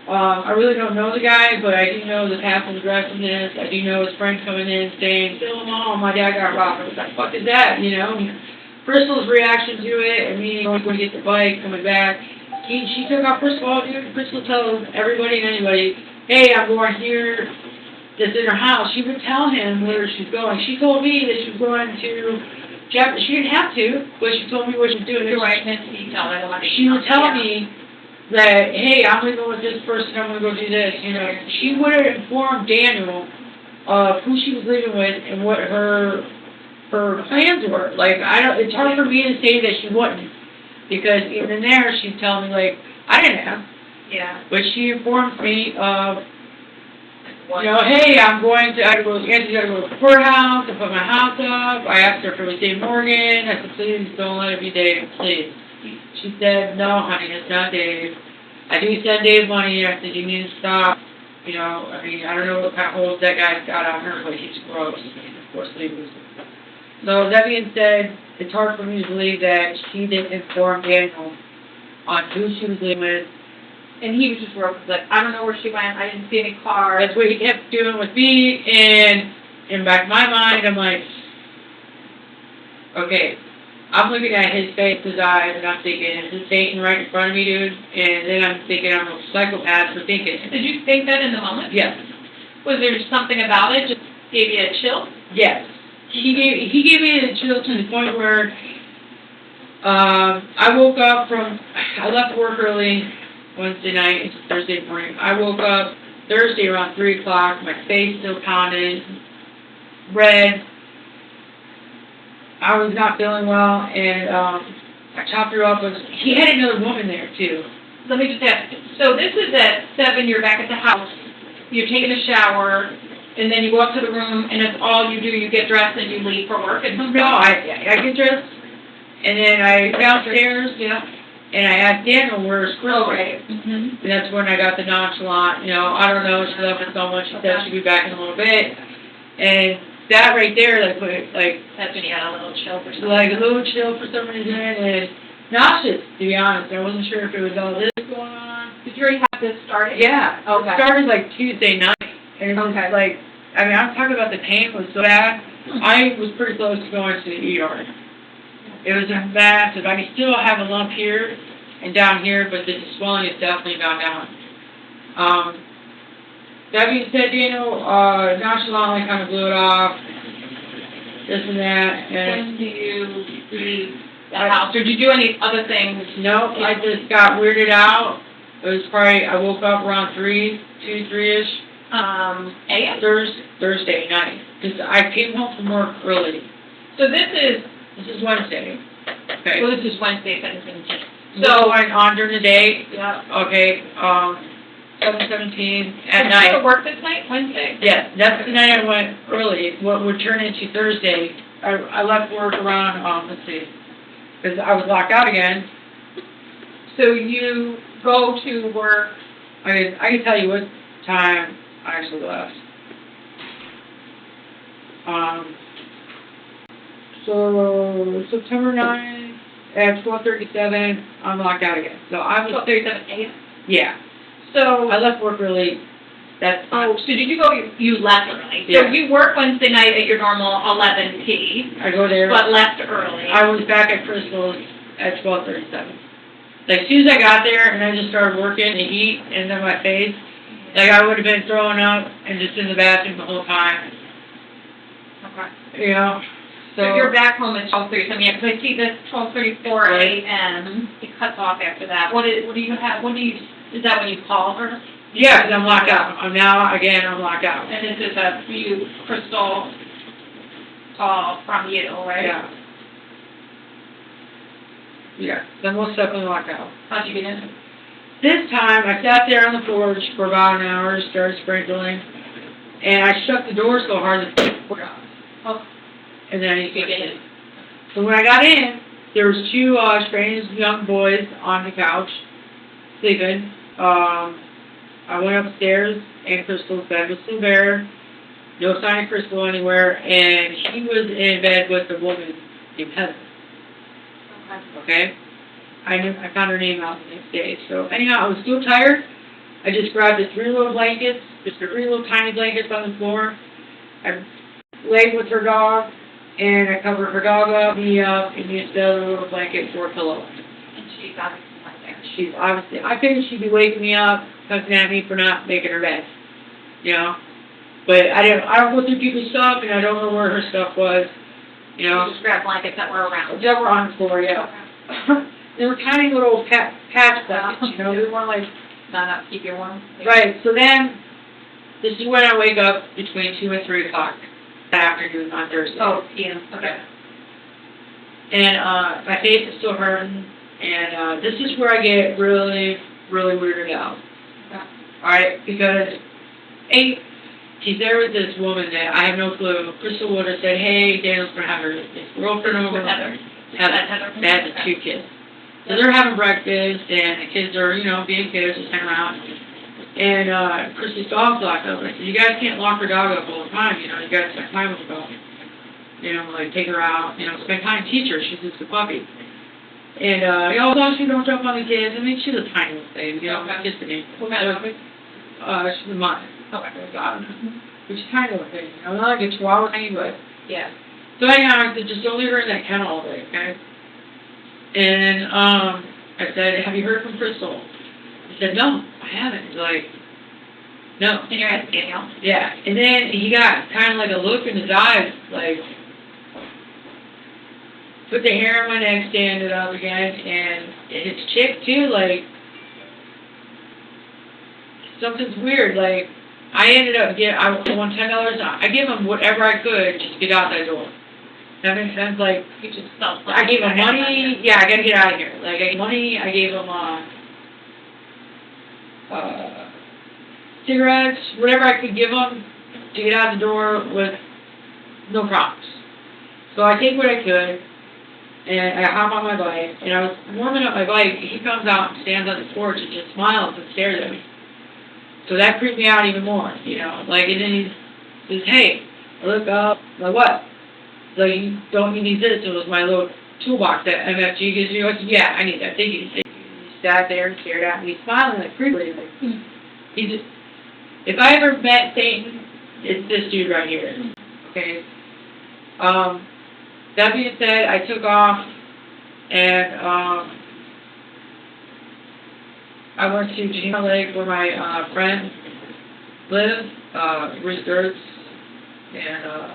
I really don't know the guy, but I do know the passive aggressiveness. I do know his friend coming in saying, "Still mom, my dad got robbed." I was like, "Fuck is that?" You know. Crystal's reaction to it, and me going to get the bike, coming back. She took off. First of all, dude, Crystal tells everybody and anybody, "Hey, I'm going here." That's in her house. She would tell him where she's going. She told me that she was going to Jeff. She didn't have to, but she told me what she was doing. You're right, Miss Detail. I don't want to. She would tell me that, hey, I'm gonna go with this person, I'm gonna go do this, you know. She would have informed Daniel of who she was living with and what her plans were. Like, it's hard for me to say that she wouldn't, because even there, she's telling me, like, I didn't ask, Yeah. but she informed me of, you know, hey, I gotta go to the courthouse to put my house up. I asked her if it was Dave Morgan. I said, please don't let it be Dave, please. She said, no, honey, it's not Dave. I do send Dave money. I said, you need to stop. You know, I mean, I don't know what kind of holes that guy's got on her, but he's gross. Of course, leaving. So that being said, it's hard for me to believe that she didn't inform Daniel on who she was living with. And he was just broke, like, I don't know where she went, I didn't see any cars. That's what he kept doing with me, and in back of my mind, I'm like, okay, I'm looking at his face, his eyes, and I'm thinking, is this Satan right in front of me, dude? And then I'm thinking I'm a psychopath for thinking it. Did you think that in the moment? Yes. Was there something about it just gave you a chill? Yes. He gave me a chill to the point where I woke up I left work early Wednesday night into Thursday morning. I woke up Thursday around 3 o'clock, my face still pounded, red. I was not feeling well, and I chopped her up. He had another woman there, too. Let me just ask, so this is at 7, you're back at the house, you're taking a shower, and then you go up to the room, and that's all you do, you get dressed and you leave for work? And No, I get dressed, and then I downstairs, Yeah. and I asked Daniel where's Crystal. Oh, right. Mm-hmm. And that's when I got the nonchalant, you know, I don't know, she left us so much, she said she'd be back in a little bit. And that right there, That's when you had a little chill for some like a little chill for some reason, and nauseous, to be honest. I wasn't sure if it was all this going on. Did you already have this started? Yeah, Okay. it started like Tuesday night, and it was Okay. like, I mean, I'm talking about the pain was so bad, I was pretty close to going to the ER. It was massive. I can still have a lump here and down here, but the swelling is definitely gone down. That being said, Daniel, nonchalantly kind of blew it off, this and that, and When do you leave the house? Or did you do any other things? nope, I just got weirded out. It was probably, I woke up around 3-ish, AM? Thursday night, because I came home from work early. So this is, This is Wednesday. Okay. well, this is Wednesday, 17th. So I went on during the day, Yeah. okay, 7:17 at Did you night. go to work this night, Wednesday? Yes, that's the night I went early, what would turn into Thursday. I left work around, let's see, because I was locked out again. So you go to work, I can tell you what time I actually left. So September 9th at 12:37, I'm locked out again. So I was, 12:37 AM? yeah, So, I left work early. That's, oh, so did you go, you left early? Yeah. So you work Wednesday night at your normal 11 p, I go there. but left early? I was back at Crystal's at 12:37. Like, as soon as I got there and I just started working, the heat and then my face, like I would have been throwing up and just in the bathroom the whole time, Okay. you know? So you're back home at 12:37, yeah, because I see this 12:34 Right. AM, it cuts off after that. What do you have, is that when you call her? Yeah, 'cause I'm locked out. I'm locked out. And this is a you, Crystal, call from you, right? Yeah. Yeah, then we'll definitely locked out. How'd you get in? This time, I sat there on the porch for about an hour, started sprinkling, and I shut the door so hard that the door got. Oh, And then you get in. So when I got in, there was two strange young boys on the couch, sleeping. I went upstairs, and Crystal's bed was still there. No sign of Crystal anywhere, and he was in bed with a woman named Heather. Okay. Okay? I found her name out the next day. So anyhow, I was still tired. I just grabbed the 3 little blankets, just 3 little tiny blankets on the floor. I laid with her dog, and I covered her dog up, me up, and used the other little blanket for a pillow. And she's obviously not there. She's obviously, I figured she'd be waking me up, cussing at me for not making her bed, you know? But I don't go through people's stuff, and I don't know where her stuff was, you You know? just grab blankets that were around. They were on the floor, yeah. They were tiny little patch buckets, you know, they weren't like, Not keep you warm. right, so then, this is when I wake up between 2 and 3 o'clock that afternoon on Thursday. Oh, PM, okay. And, my face is still hurting, and, this is where I get really, really weirded out. Okay. Alright, because, he's there with this woman that I have no clue. Crystal would have said, hey, Daniel's gonna have his girlfriend over. With Heather. Heather. They had the 2 kids. So they're having breakfast, and the kids are, you know, being kids, just hanging around. And, Chrissy's dog's locked up. I said, you guys can't lock her dog up all the time, you know, you gotta spend time with the dog. You know, like, take her out, you know, spend time, teach her, she's just a puppy. And, as long as she don't jump on the kids, I mean, she's a tiny little thing, you know, Okay. just a name. What kind of puppy? She's mine. Okay. Which is tiny little thing, you know, not like a chihuahua tiny, but. Yeah. So anyhow, I said, just don't leave her in that kennel all day, okay? And, I said, have you heard from Crystal? He said, no, I haven't. He's like, no. And you're at Daniel. Yeah, and then he got kind of like a look in his eyes, like, put the hair on my neck, stand up again, and his chick too, like, something's weird, like, I ended up I won $10, I give him whatever I could just to get out that door. That makes sense, like, You just felt I gave him money, yeah, I gotta get out of here, like, I gave money, I gave him, cigarettes, whatever I could give him to get out the door with no problems. So I take what I could, and I hop on my bike, and I was warming up my bike, he comes out and stands on the porch and just smiles and stares at me. So that creeped me out even more, you know, like, and then he says, hey, I look up, I'm like, what? He's like, you need this? It was my little toolbox that MFG gives you. I said, yeah, I need that. Thank you. He sat there and stared at me, smiling like creepily, like, he just, if I ever met Satan, it's this dude right here. Okay. That being said, I took off, and I went to Geneva Lake where my friend lives, Bruce Gertz, and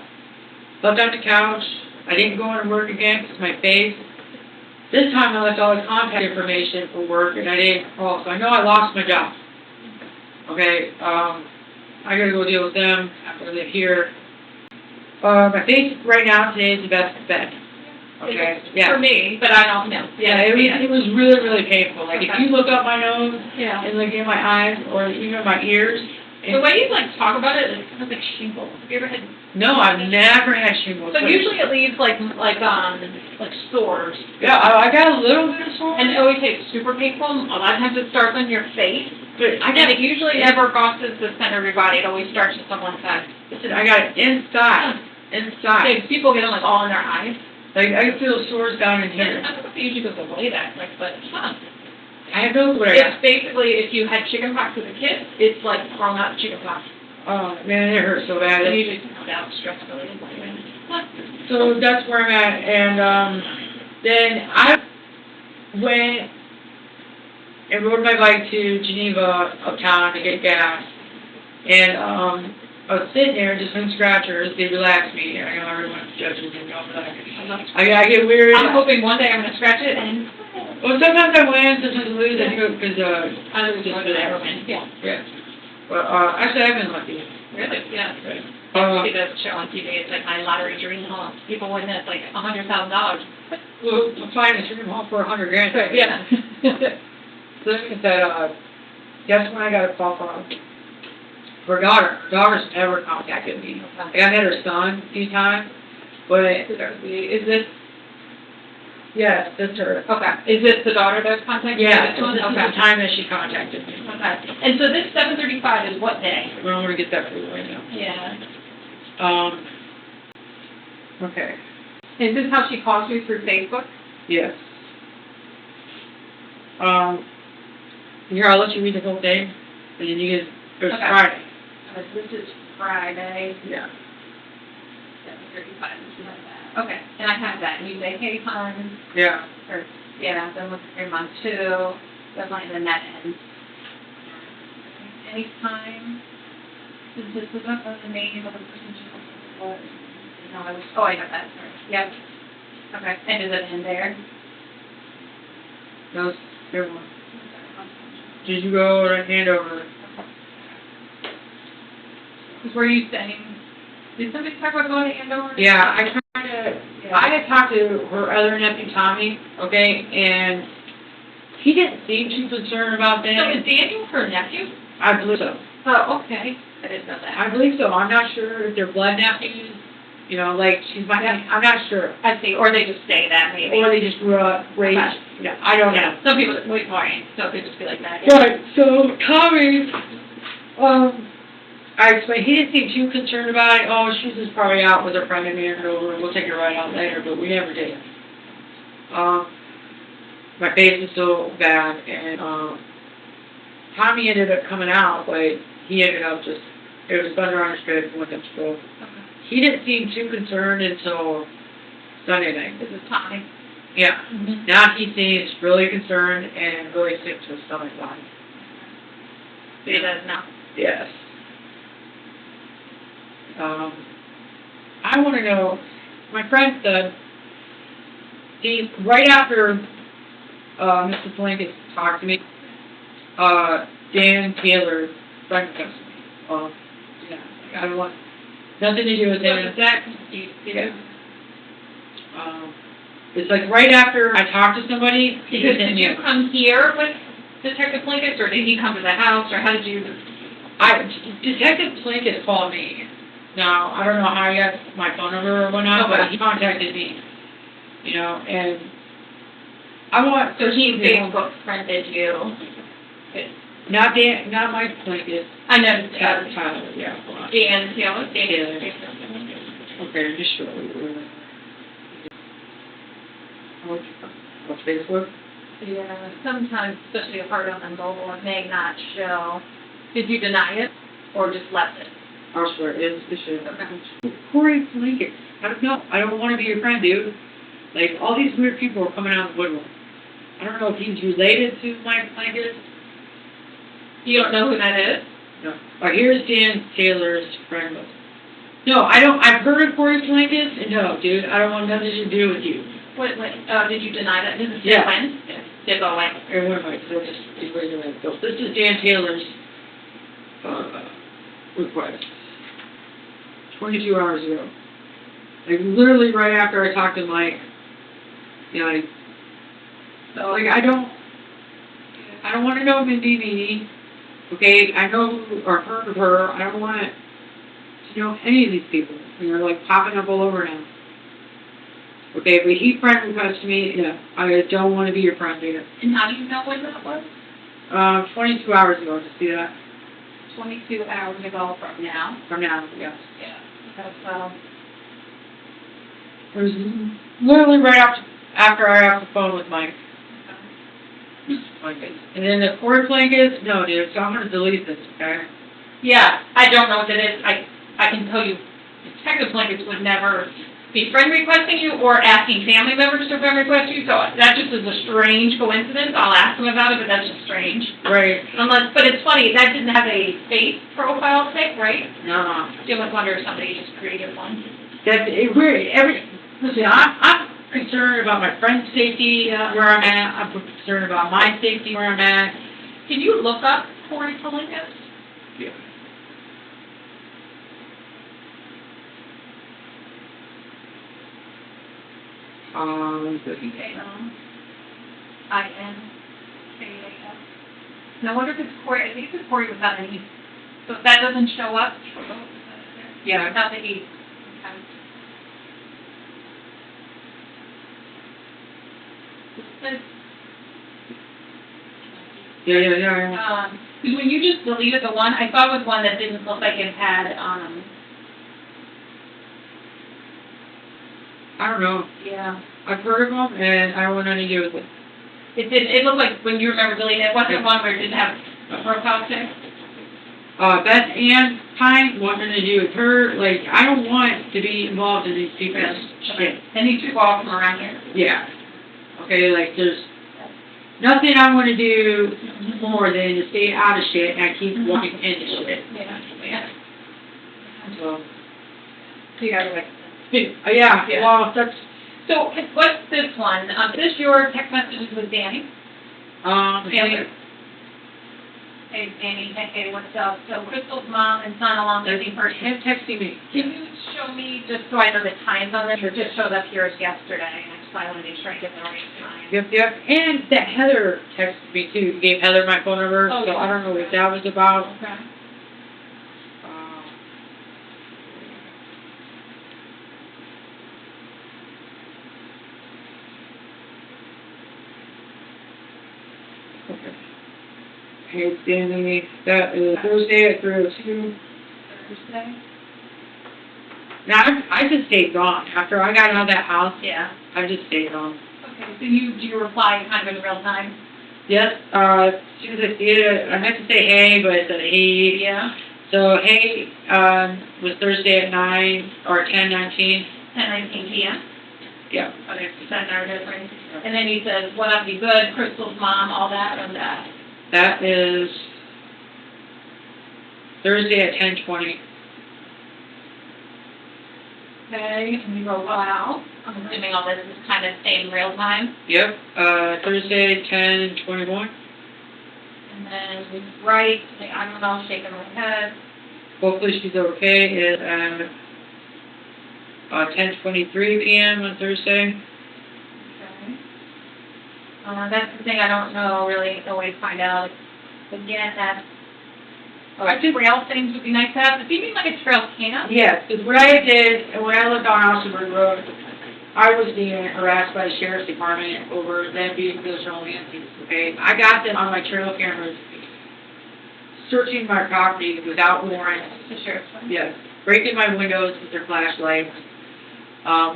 slept on the couch. I didn't go into work again because my face. This time I left all the contact information for work, and I didn't call, so I know I lost my job. Okay, I gotta go deal with them after I live here. My face right now today is the best it's been. Okay, yeah. For me, but I don't know. Yeah, it was really, really painful. Like, if Okay. you look up my nose Yeah. and look in my eyes, or even my ears. The way you like talk about it, it's kind of like shingles. Have you ever had? No, I've never had shingles. So usually it leaves like sores. Yeah, I got a little bit of sore. And it always takes super painful. A lot of times it starts on your face. But I And got it usually never crosses the center of your body. It always starts at someone's head. I got it inside. Inside. So people get them like all in their eyes. Like, I can feel sores down in And here. I don't know if it usually goes away that quick, but I have no clue what I it's got. basically if you had chickenpox as a kid, it's like thrown out chickenpox. Oh, man, it hurts so bad. It usually comes out stress related. So that's where I'm at. And then I went and rode my bike to Geneva uptown to get gas. And I was sitting there just doing scratchers. They relax me. I know everyone's judging me, but I get weird. I'm hoping one day I'm going to scratch it and Well, sometimes I win, sometimes I lose. I do it because I lose just more for than that. ever win. Yeah. Yeah. But actually, I've been lucky. Really? Yeah. Uh, See the show on TV, it's like my lottery dream home. People win this like $100,000. well, I'm fine. It's dream home for $100,000. Yeah. So like I said, guess when I got a call from her daughter. Her daughter's never contacted me. Like, I met her son a few times, but Is this yes, that's her. okay? Is this the daughter that's contacting you? Yeah, This one? this is Okay. the time that she contacted me. Okay. And so this 7:35 is what day? Well, I'm gonna get that for you right now. Yeah. Okay. Is this how she calls you through Facebook? Yes. Here, I'll let you read the whole thing, and then you get, it's Okay. Friday. This is Friday, Yeah. 7:35. Okay, and I have that. And you say, hey, hon, Yeah. or, yeah, then look at your mom too. Then line the net ends. Anytime. This is not the name of the person she was. No, I was, oh, I got that, sorry. Yep. Okay, and is it in there? That was everyone. Did you go to hand over? Were you saying, did somebody talk about going to Andover? Yeah, I had talked to her other nephew, Tommy, okay, and he didn't seem too concerned about So that. is Daniel her nephew? I believe so. Oh, okay. I didn't know that. I believe so. I'm not sure if they're blood nephews, you know, like, she's my, I'm not sure. I see, or they just say that maybe. Or they just grew up, raised, Okay. yeah, I don't know. Yeah, some people, wait, fine, so it could just be like that. Right, so Tommy, I explained, he didn't seem too concerned about it. Oh, she's just probably out with her friend in Andover, we'll take her right out later, but we never did. My face was so bad, and, Tommy ended up coming out, but he ended up just, it was thunder on his face with him, so. Okay. He didn't seem too concerned until Sunday night. This is Tommy. Yeah. Mm-hmm. Now he seems really concerned and really sick to his stomach line. So he does now. Yes. I want to know, my friend said, right after, Mrs. Blanket talked to me, Dan Taylor, friend of me, yeah, I don't want, nothing to do with So Dan. is that confused? Yeah. It's like right after I talked to somebody, he was in Did you here. come here with Detective Plinkett, or did he come to the house, or how did you? Detective Plinkett called me. Now, I don't know how he got my phone number or whatnot, but he contacted me. You know, and I want, So he Facebook friended you? not Dan, not Mike Plinkett, I know, Tyler, yeah. Dan, you know, Dan. Okay, just shortly. What's Facebook? Yeah, sometimes, especially a part on the mobile, it may not show. Did you deny it, or just left it? I'll swear, it's the shit. Corey Plinkett, I don't know, I don't want to be your friend, dude. Like, all these weird people are coming out of the woodwork. I don't know if he's related to Mike Plinkett. You don't know who that is? No. Or here's Dan Taylor's friend. No, I don't, I've heard of Corey Plinkett, and no, dude, I don't want nothing to do with you. Did you deny that? Did it say Yeah. when? Did it go away? Or what am I, so just, where's the way to go? This is Dan Taylor's, request. 22 hours ago. Like, literally right after I talked to Mike, you know, like, I don't want to know Mindy, okay? I know or heard of her. I don't want to know any of these people. And they're, like, popping up all over now. Okay, but he friend requested me, yeah, I don't want to be your friend, dude. And how do you know when that was? 22 hours ago, to see that. 22 hours ago from now. From now, yes. Yeah. Because, It was literally right after I got off the phone with Mike. And then the Corey Plinkett, no, dude, so I'm going to delete this, okay? yeah, I don't know what it is. I can tell you, Detective Plinkett would never be friend requesting you or asking family members to friend request you, so that just is a strange coincidence. I'll ask them about it, but that's just strange. Right. But it's funny, that didn't have a face profile pic, right? No. You must wonder if somebody just created one. That's it. Listen, I'm concerned about my friend's safety where I'm at. I'm concerned about my safety where I'm at. Can you look up Corey Plinkett? Yeah. I-N-K-A-S. No wonder if it's Corey, I think it's Corey without an E. So if that doesn't show up, Yeah. without the E. Okay. Yeah. Because when you just deleted the one, I thought it was one that didn't look like it had, I don't know. yeah. I've heard of them, and I don't want anything to do with it. It looked like when you remember deleting it, wasn't one where it didn't have a profile pic? Beth Ann Pine, wanting to do with her, like, I don't want to be involved in these people's shit. And these people all from around here. Yeah. Okay, like, there's nothing I want to do more than to stay out of shit, and I keep walking into shit. Yeah. So, So you gotta like. yeah, well, that's, So what's this one? Is this your text messages with Danny? Taylor. Hey, Danny, hey, what's up? So Crystal's mom and son along with the person. Him texting me. Can you show me, just so I know the times on this, or just showed up here as yesterday, and I just wanted to make sure I get the right time. Yep. And that Heather texted me too. Gave Heather my phone number, Oh, so yeah. I don't know what that was about. Okay. Okay. Hey, Danny, that is Thursday at 3:02. Thursday? Now, I just stayed gone. After I got out of that house, Yeah. I just stayed gone. Okay, so do you reply kind of in real time? Yes, as soon as I see it, I meant to say hey, but it said hey. Yeah. So, hey, was Thursday at 9 or 10:19. 10:19 p.m.? Yeah. Okay, so 10 hour difference. And then he says, what up, you good? Crystal's mom, all that, and that. That is Thursday at 10:20. Okay, and you go, wow. I'm assuming all this is kind of staying real time. Yep, Thursday 10:21. And then we write, like, I don't know, shaking my head. Hopefully she's okay. Is at 10:23 p.m. on Thursday. Okay. That's the thing I don't know, really, always find out. Again, that's, trail things would be nice to have. If you mean like a trail cam? Yes, because what I did, when I lived on Alstonburg Road, I was being harassed by the sheriff's department over them being vigilantes, okay? I got them on my trail cameras, searching my property without warrants. The sheriff's one? Yes, breaking my windows with their flashlights.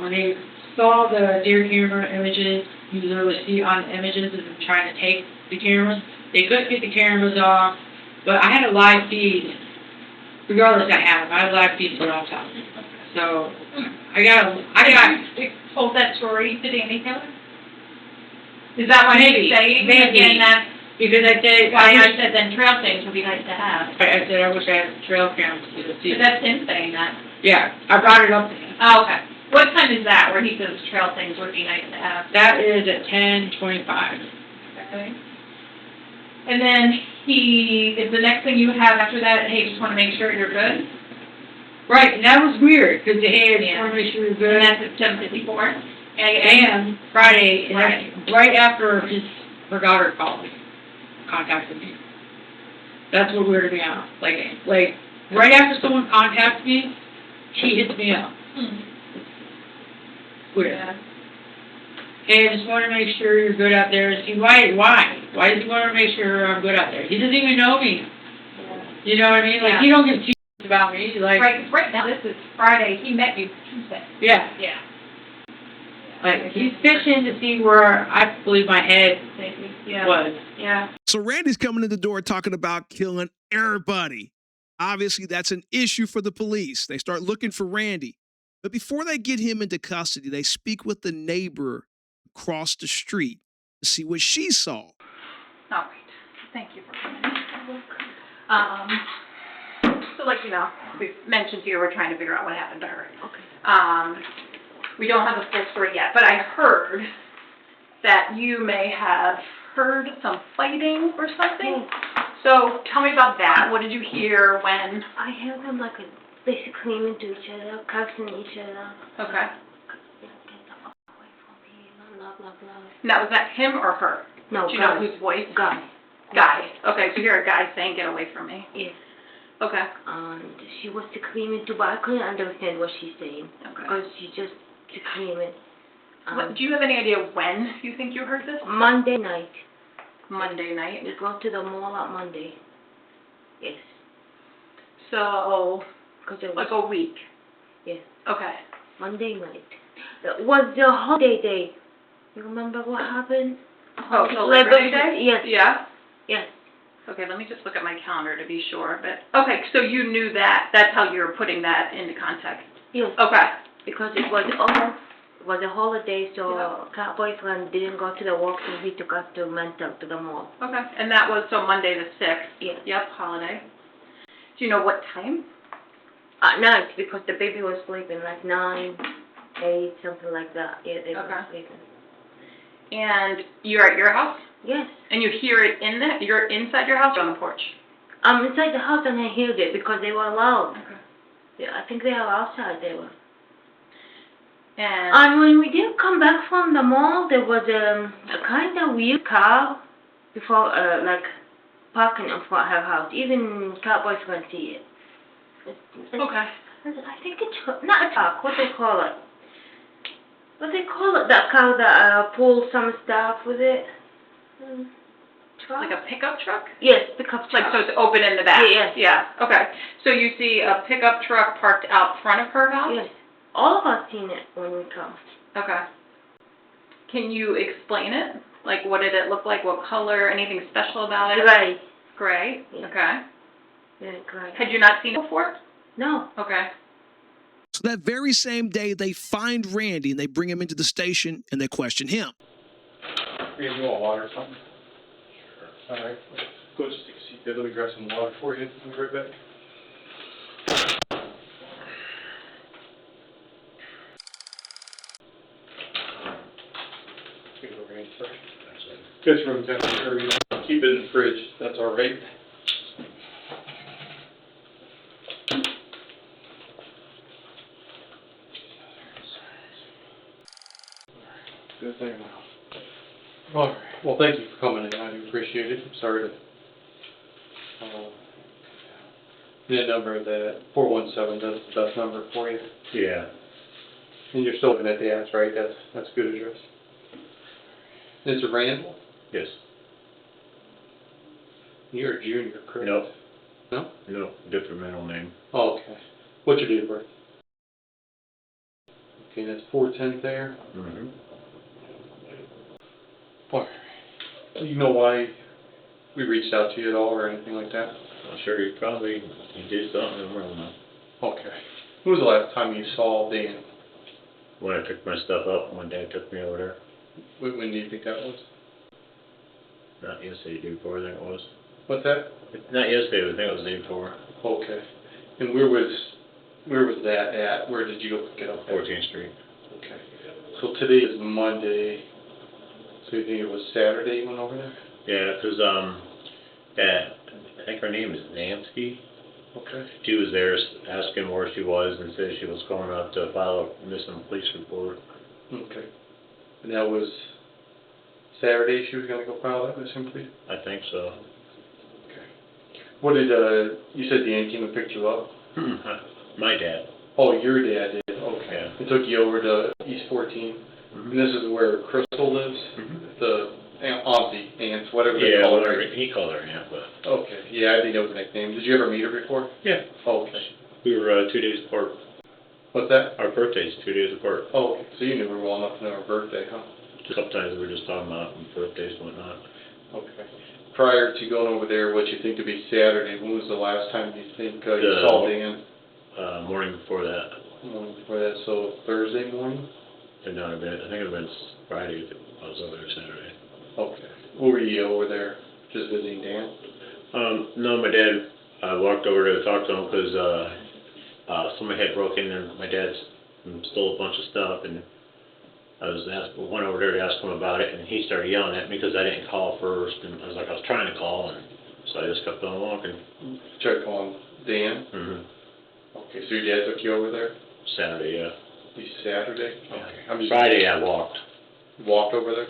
When they saw the deer camera images, you literally see on the images of them trying to take the cameras. They couldn't get the cameras off, but I had a live feed. Regardless, I had them. I had a live feed put on top. So I got. You told that story to Danny Taylor? Is that why Maybe, he's saying? maybe. Again, that's Because I said, why I said then trail things would be nice to have. I said I wish I had trail cameras to see. But that's him saying that. Yeah, I brought it up to him. Oh, okay. What time is that where he says trail things would be nice to have? That is at 10:25. Okay. And then is the next thing you have after that, hey, just want to make sure you're good? Right, and that was weird, because hey, I just Yeah. want to make sure you're And good. that's at 7:54. And Friday, and Right. that's right after her daughter called me, contacted me. That's what weirded me out. Like right after someone contacts me, she hits me up. Weird. Yeah. Hey, I just want to make sure you're good out there. See, why? Why does he want to make sure I'm good out there? He doesn't even know me. You know what I mean? Like, Yeah. he don't give two about me. Like, Right now, this is Friday. He met you Tuesday. yeah. Yeah. Like, he's fishing to see where I believe my head Yeah. was. Yeah. So Randy's coming in the door talking about killing everybody. Obviously, that's an issue for the police. They start looking for Randy. But before they get him into custody, they speak with the neighbor across the street to see what she saw. All right. Thank you for coming. So like you know, we've mentioned here we're trying to figure out what happened to her. Okay. We don't have the full story yet, but I heard that you may have heard some fighting or something. So tell me about that. What did you hear when? I heard them like basically screaming to each other, cursing each other. Okay. Get the fuck away from me, blah, blah, blah. Now, was that him or her? No, Do you guy. know whose voice? Guy. Guy. Okay, so you're a guy saying, get away from me. Yes. Okay. And she was screaming too, but I couldn't understand what she's saying. Okay. Because she just screaming. Do you have any idea when you think you heard this? Monday night. Monday night. We go to the mall on Monday. Yes. So, Because it was, like a week. yes, Okay. Monday night. It was the holiday day. You remember what happened? Oh, so Labor Day? Yes, Yeah? yes. Okay, let me just look at my calendar to be sure, but, okay, so you knew that, that's how you were putting that into context. Yes. Okay. Because it was a holiday, so her boyfriend didn't go to the work, so he took us to mental to the mall. Okay, and that was, so Monday the 6th? Yes. Yep, holiday. Do you know what time? At night, because the baby was sleeping, like 9, 8, something like that. Yeah, they were Okay. sleeping. And you're at your house? Yes. And you hear it you're inside your house or on the porch? I'm inside the house and I heard it because they were loud. Okay. Yeah, I think they are outside. They were. And And when we did come back from the mall, there was a kind of weird car before, like, parking in front of her house. Even cowboys can see it. okay. I think it's not a truck. What they call it? What they call it? That car that pulls some stuff with it. Truck? Like a pickup truck? Yes, pickup truck. Like, so it's open in the back? Yes. Yeah, okay. So you see a pickup truck parked out front of her house? Yes. All of us seen it when we come. Okay. Can you explain it? Like, what did it look like? What color? Anything special about it? Gray. Gray? Yeah. Okay. Yeah, gray. Had you not seen it before? No. Okay. So that very same day, they find Randy and they bring him into the station and they question him. You want water or something? Sure. All right. Go just take a seat there. Let me grab some water for you. I'll be right back. Good room temperature. You don't keep it in the fridge. That's all right. Good thing now. All right. Well, thank you for coming in. I do appreciate it. I'm sorry to. The number that 417. That's the best number for you. Yeah. And you're still living at the ass, right? That's a good address. Is it Randall? Yes. You're a junior, correct? No. No? No. Different middle name. Oh, okay. What's your date of birth? Okay, that's 410 there. Mm-hmm. All right. You know why we reached out to you at all or anything like that? I'm sure you did something wrong. Okay. When was the last time you saw Dan? When I took my stuff up, when Dad took me over there. When do you think that was? Not yesterday, the day before, I think it was. What's that? Not yesterday, but I think it was the day before. Okay. And where was that at? Where did you go pick it up? 14th Street. Okay. So today is Monday. So you think it was Saturday you went over there? Yeah, because, I think her name is Nancy. Okay. She was there asking where she was and said she was going up to file a missing police report. Okay. And that was Saturday she was going to go file that missing police? I think so. Okay. What did, you said Dan came and picked you up? My dad. Oh, your dad did? Okay. Yeah. He took you over to East 14? Mm-hmm. And this is where Crystal lives? Mm-hmm. The auntie, aunts, whatever they Yeah, call her. whatever. He called her Aunt, but. Okay. Yeah, I think that was a nickname. Did you ever meet her before? Yeah. Oh, okay. We were 2 days apart. What's that? Our birthday's 2 days apart. Oh, okay. So you knew her well enough to know her birthday, huh? Sometimes we're just talking about birthdays and whatnot. Okay. Prior to going over there, what you think to be Saturday, when was the last time you think you saw Dan? Morning before that. Morning before that, so Thursday morning? And not a bit. I think it would have been Friday if I was over there Saturday. Okay. What were you over there? Just visiting Dan? No, my dad, I walked over to talk to him because somebody had broke in and my dad stole a bunch of stuff, and went over there to ask him about it, and he started yelling at me because I didn't call first, and I was trying to call, and so I just kept on walking. Check on Dan? Mm-hmm. Okay, so your dad took you over there? Saturday, yeah. This Saturday? Okay. I'm just Friday I walked. walked over there?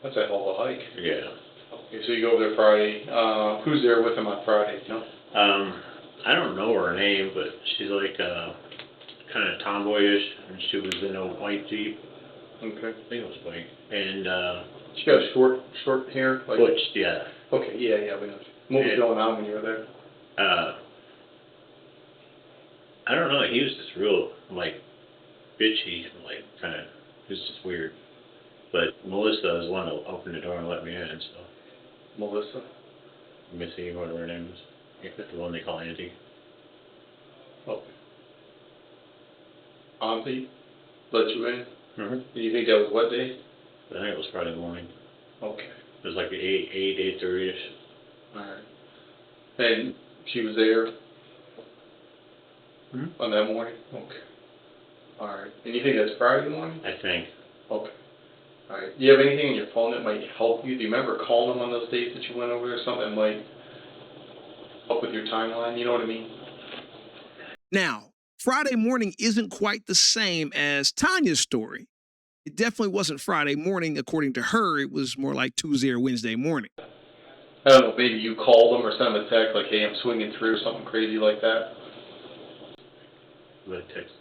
That's a hell of a hike. Yeah. Okay, so you go over there Friday. Who's there with him on Friday? No? I don't know her name, but she's like kind of tomboyish, and she was in a white Jeep. Okay. I think it was white. And She got short hair? Like, butch, yeah. okay, yeah, we know. What was going on when you were there? I don't know. He was just real bitchy, kind of. It was just weird. But Melissa is one to open the door and let me in. So Melissa? Missy, whatever her name is. The one they call Auntie. Okay. Auntie let you in? Mm-hmm. Do you think that was what day? I think it was Friday morning. Okay. It was like 8:30ish. Alright. And she was there on that morning? Okay. Alright. And you think that's Friday morning? I think. Okay. Alright, do you have anything in your phone that might help you? Do you remember calling them on those days that you went over there, something that might help with your timeline, you know what I mean? Now, Friday morning isn't quite the same as Tanya's story. It definitely wasn't Friday morning, according to her. It was more like Tuesday or Wednesday morning. I don't know, maybe you called them or sent them a text like, hey, I'm swinging through, or something crazy like that. But text.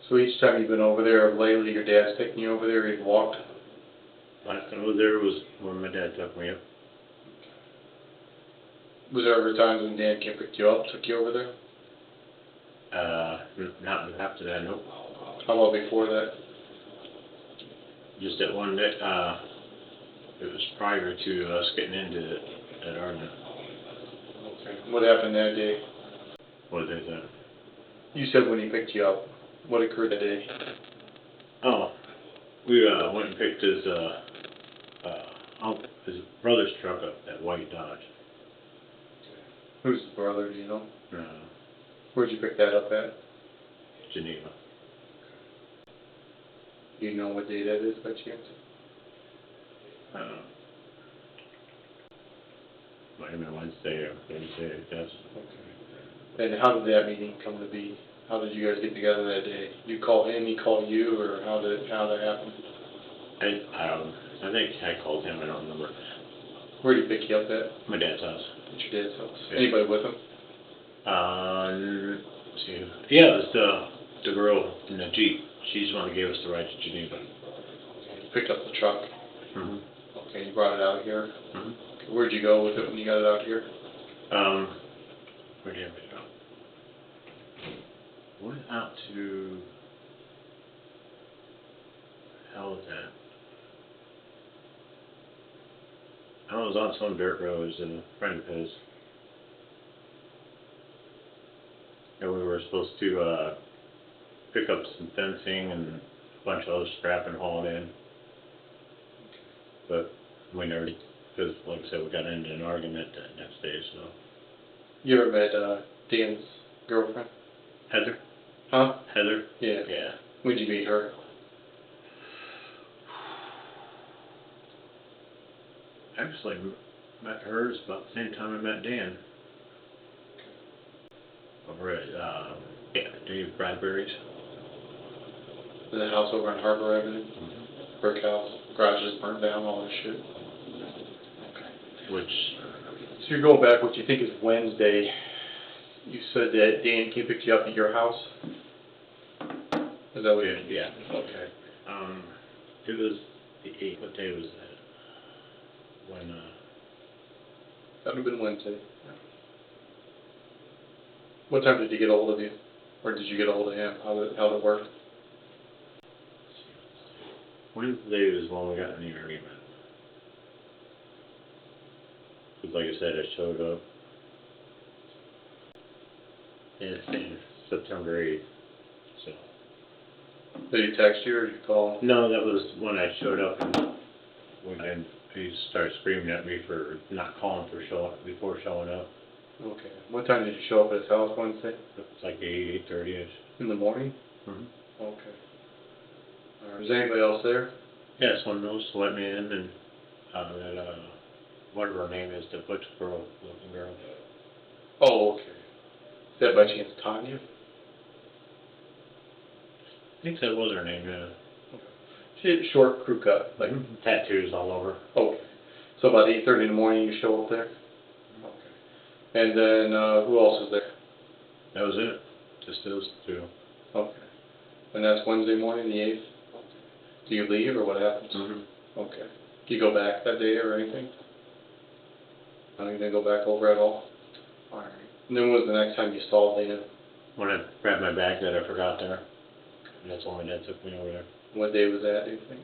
So each time you've been over there lately, your dad's taking you over there, you've walked? Last time I was there was when my dad took me up. Was there ever times when Dan came picked you up, took you over there? Not after that, nope. How about before that? Just that one day, it was prior to us getting into that argument. Okay. What happened that day? What is that? You said when he picked you up. What occurred that day? Oh, we went and picked his brother's truck up, that white Dodge. Who's the brother, do you know? Uh, Where'd you pick that up at? Geneva. Do you know what day that is by chance? Might have been Wednesday or Thursday, I guess. Okay. And how did that meeting come to be? How did you guys get together that day? You call him, he called you, or how that happened? I think I called him, I don't remember. Where did he pick you up at? My dad's house. At your dad's house. Yeah. Anybody with him? Let's see. Yeah, it was the girl in the Jeep. She's the one that gave us the ride to Geneva. Okay. You picked up the truck. Mm-hmm. Okay, you brought it out here. Mm-hmm. Okay. Where'd you go with it when you got it out here? Where did we go? Went out to, hell was that? I was on some dirt roads and a friend of his. And we were supposed to pick up some fencing and a bunch of other scrap and haul it in. But we never, because like I said, we got into an argument that next day, so. You ever met Dan's girlfriend? Heather? Huh? Heather? Yeah. Yeah. When'd you meet her? Actually, met hers about the same time I met Dan. Over at, Dave Bradbury's. In that house over on Harbor Avenue? Mm-hmm. Brick house, garages burned down, all that shit. Which, So you're going back, what you think is Wednesday. You said that Dan came pick you up at your house? Is that what you... yeah. Okay. It was the 8th. What day was that? When, That would have been Wednesday. What time did he get a hold of you? Or did you get a hold of him? How did it work? Wednesday was when we got in the argument. Because like I said, I showed up. And it's been September 8th, so. Did he text you or did you call him? No, that was when I showed up and when he started screaming at me for not calling before showing up. Okay. What time did you show up at his house Wednesday? It's like 8:30ish. In the morning? Mm-hmm. Okay. Alright. Was anybody else there? Yeah, someone else let me in and, whatever her name is, the butch girl, looking girl. Oh, okay. Is that by chance Tanya? I think that was her name, yeah. She had a short crew cut, like... Tattoos all over. Okay. So about 8:30 in the morning you show up there? Okay. And then, who else is there? That was it. Just those two. Okay. And that's Wednesday morning, the 8th? Do you leave or what happens? Mm-hmm. Okay. Do you go back that day or anything? Not even go back over at all? Alright. And then when was the next time you saw Dan? When I grabbed my bag that I forgot there. And that's when my dad took me over there. What day was that, do you think?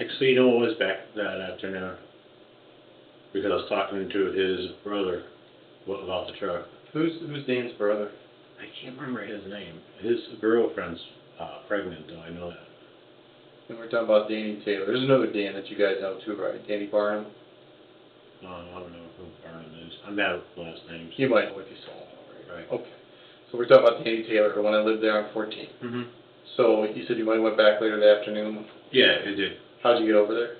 Actually, you know, it was back that afternoon. Because I was talking to his brother about the truck. Who's Dan's brother? I can't remember his name. His girlfriend's pregnant, though, I know that. And we're talking about Danny Taylor. There's another Dan that you guys know too, right? Danny Barnum? I don't know who Barnum is. I'm bad with last names. You might know if you saw him, right? Right. Okay. So we're talking about Danny Taylor, the one that lived there on 14. Mm-hmm. So you said you might have went back later that afternoon. Yeah, it did. How'd you get over there?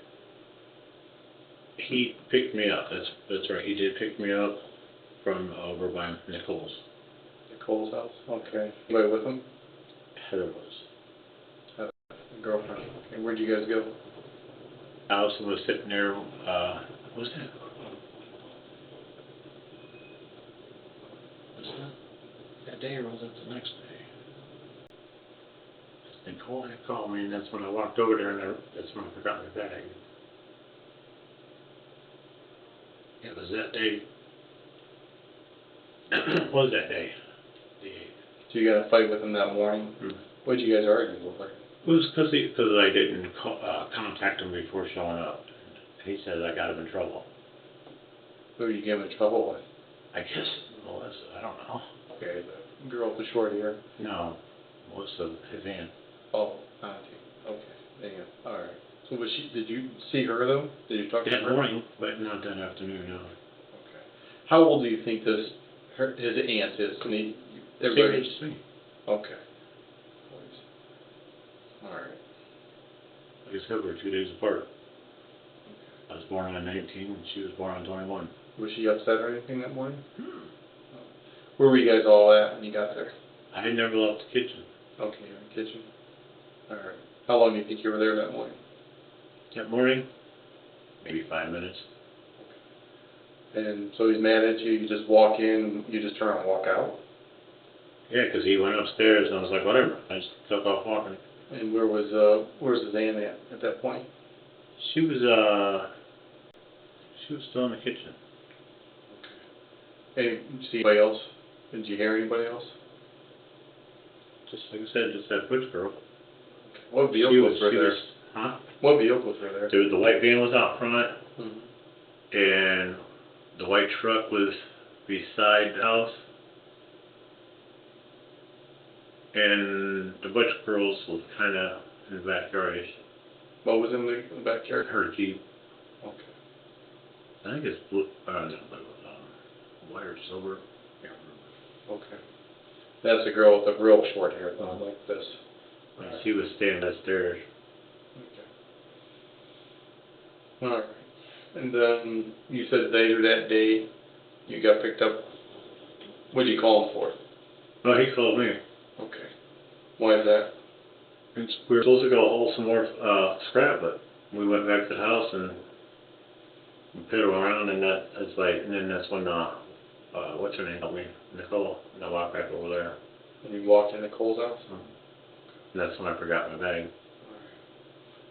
He picked me up. That's right. He did pick me up from over by Nichols. Nicole's house? Okay. Anybody with him? Heather was. A girlfriend. Okay. Where'd you guys go? Allison was sitting there. What was that? Was that day, or was it the next day? Nicole had called me, and that's when I walked over there, and that's when I forgot my bag. It was that day. What was that day? The 8th. So you got in a fight with him that morning? What'd you guys argue over? It was because I didn't contact him before showing up. He said I got him in trouble. Who did you get him in trouble with? I guess Melissa. I don't know. Okay, the girl with the short hair. No, Melissa, his aunt. Oh, auntie. Okay. There you go. All right. So was she? Did you see her though? Did you talk to That her? morning, but not that afternoon. No. Okay. How old do you think his aunt is? And everybody. Same age as me. Okay. All right. Like I said, we're 2 days apart. I was born on 19, and she was born on 21. Was she upset or anything that morning? Where were you guys all at when you got there? I had never left the kitchen. Okay, you're in the kitchen. All right. How long do you think you were there that morning? That morning, maybe 5 minutes. And so he's mad at you. You just walk in. You just turn around and walk out. Yeah, because he went upstairs, and I was like, whatever. I just took off walking. And where's his aunt at that point? She was still in the kitchen. Hey, did you see anybody else? Did you hear anybody else? Just like I said, just that butch girl. What vehicles were there? Huh? What vehicles were there? The white van was out front, Mm-hmm. and the white truck was beside the house. And the butch girls was kind of in the backyard-ish. What was in the backyard? Her Jeep. Okay. I think it's blue, no, white or silver. Can't remember. Okay. That's the girl with the real short hair, not like this. And she was standing upstairs. Okay. All right. And then you said later that day you got picked up. What did you call him for? Well, he called me. Okay. Why is that? We were supposed to go haul some more scrap, but we went back to the house and we piddled around, and then that's when what's her name helped me, Nicole, and I walked back over there. And you walked in Nicole's house? And that's when I forgot my bag.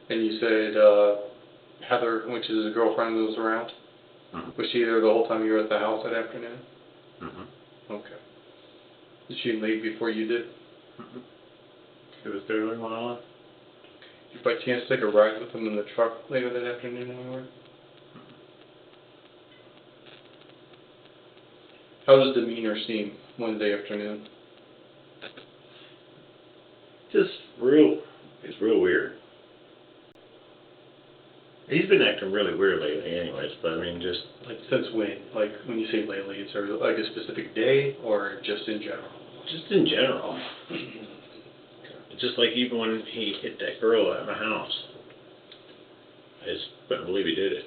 And you said Heather, which is his girlfriend, was around? Mm-hmm. Was she there the whole time you were at the house that afternoon? Mm-hmm. Okay. Did she leave before you did? Mm-hmm. She was there when I left. Did you by chance take a ride with him in the truck later that afternoon anywhere? How does demeanor seem Wednesday afternoon? It's real weird. He's been acting really weird lately anyways, but I mean just... Like since when? Like when you say lately, is there like a specific day or just in general? Just in general. Just like even when he hit that girl at my house. I just couldn't believe he did it.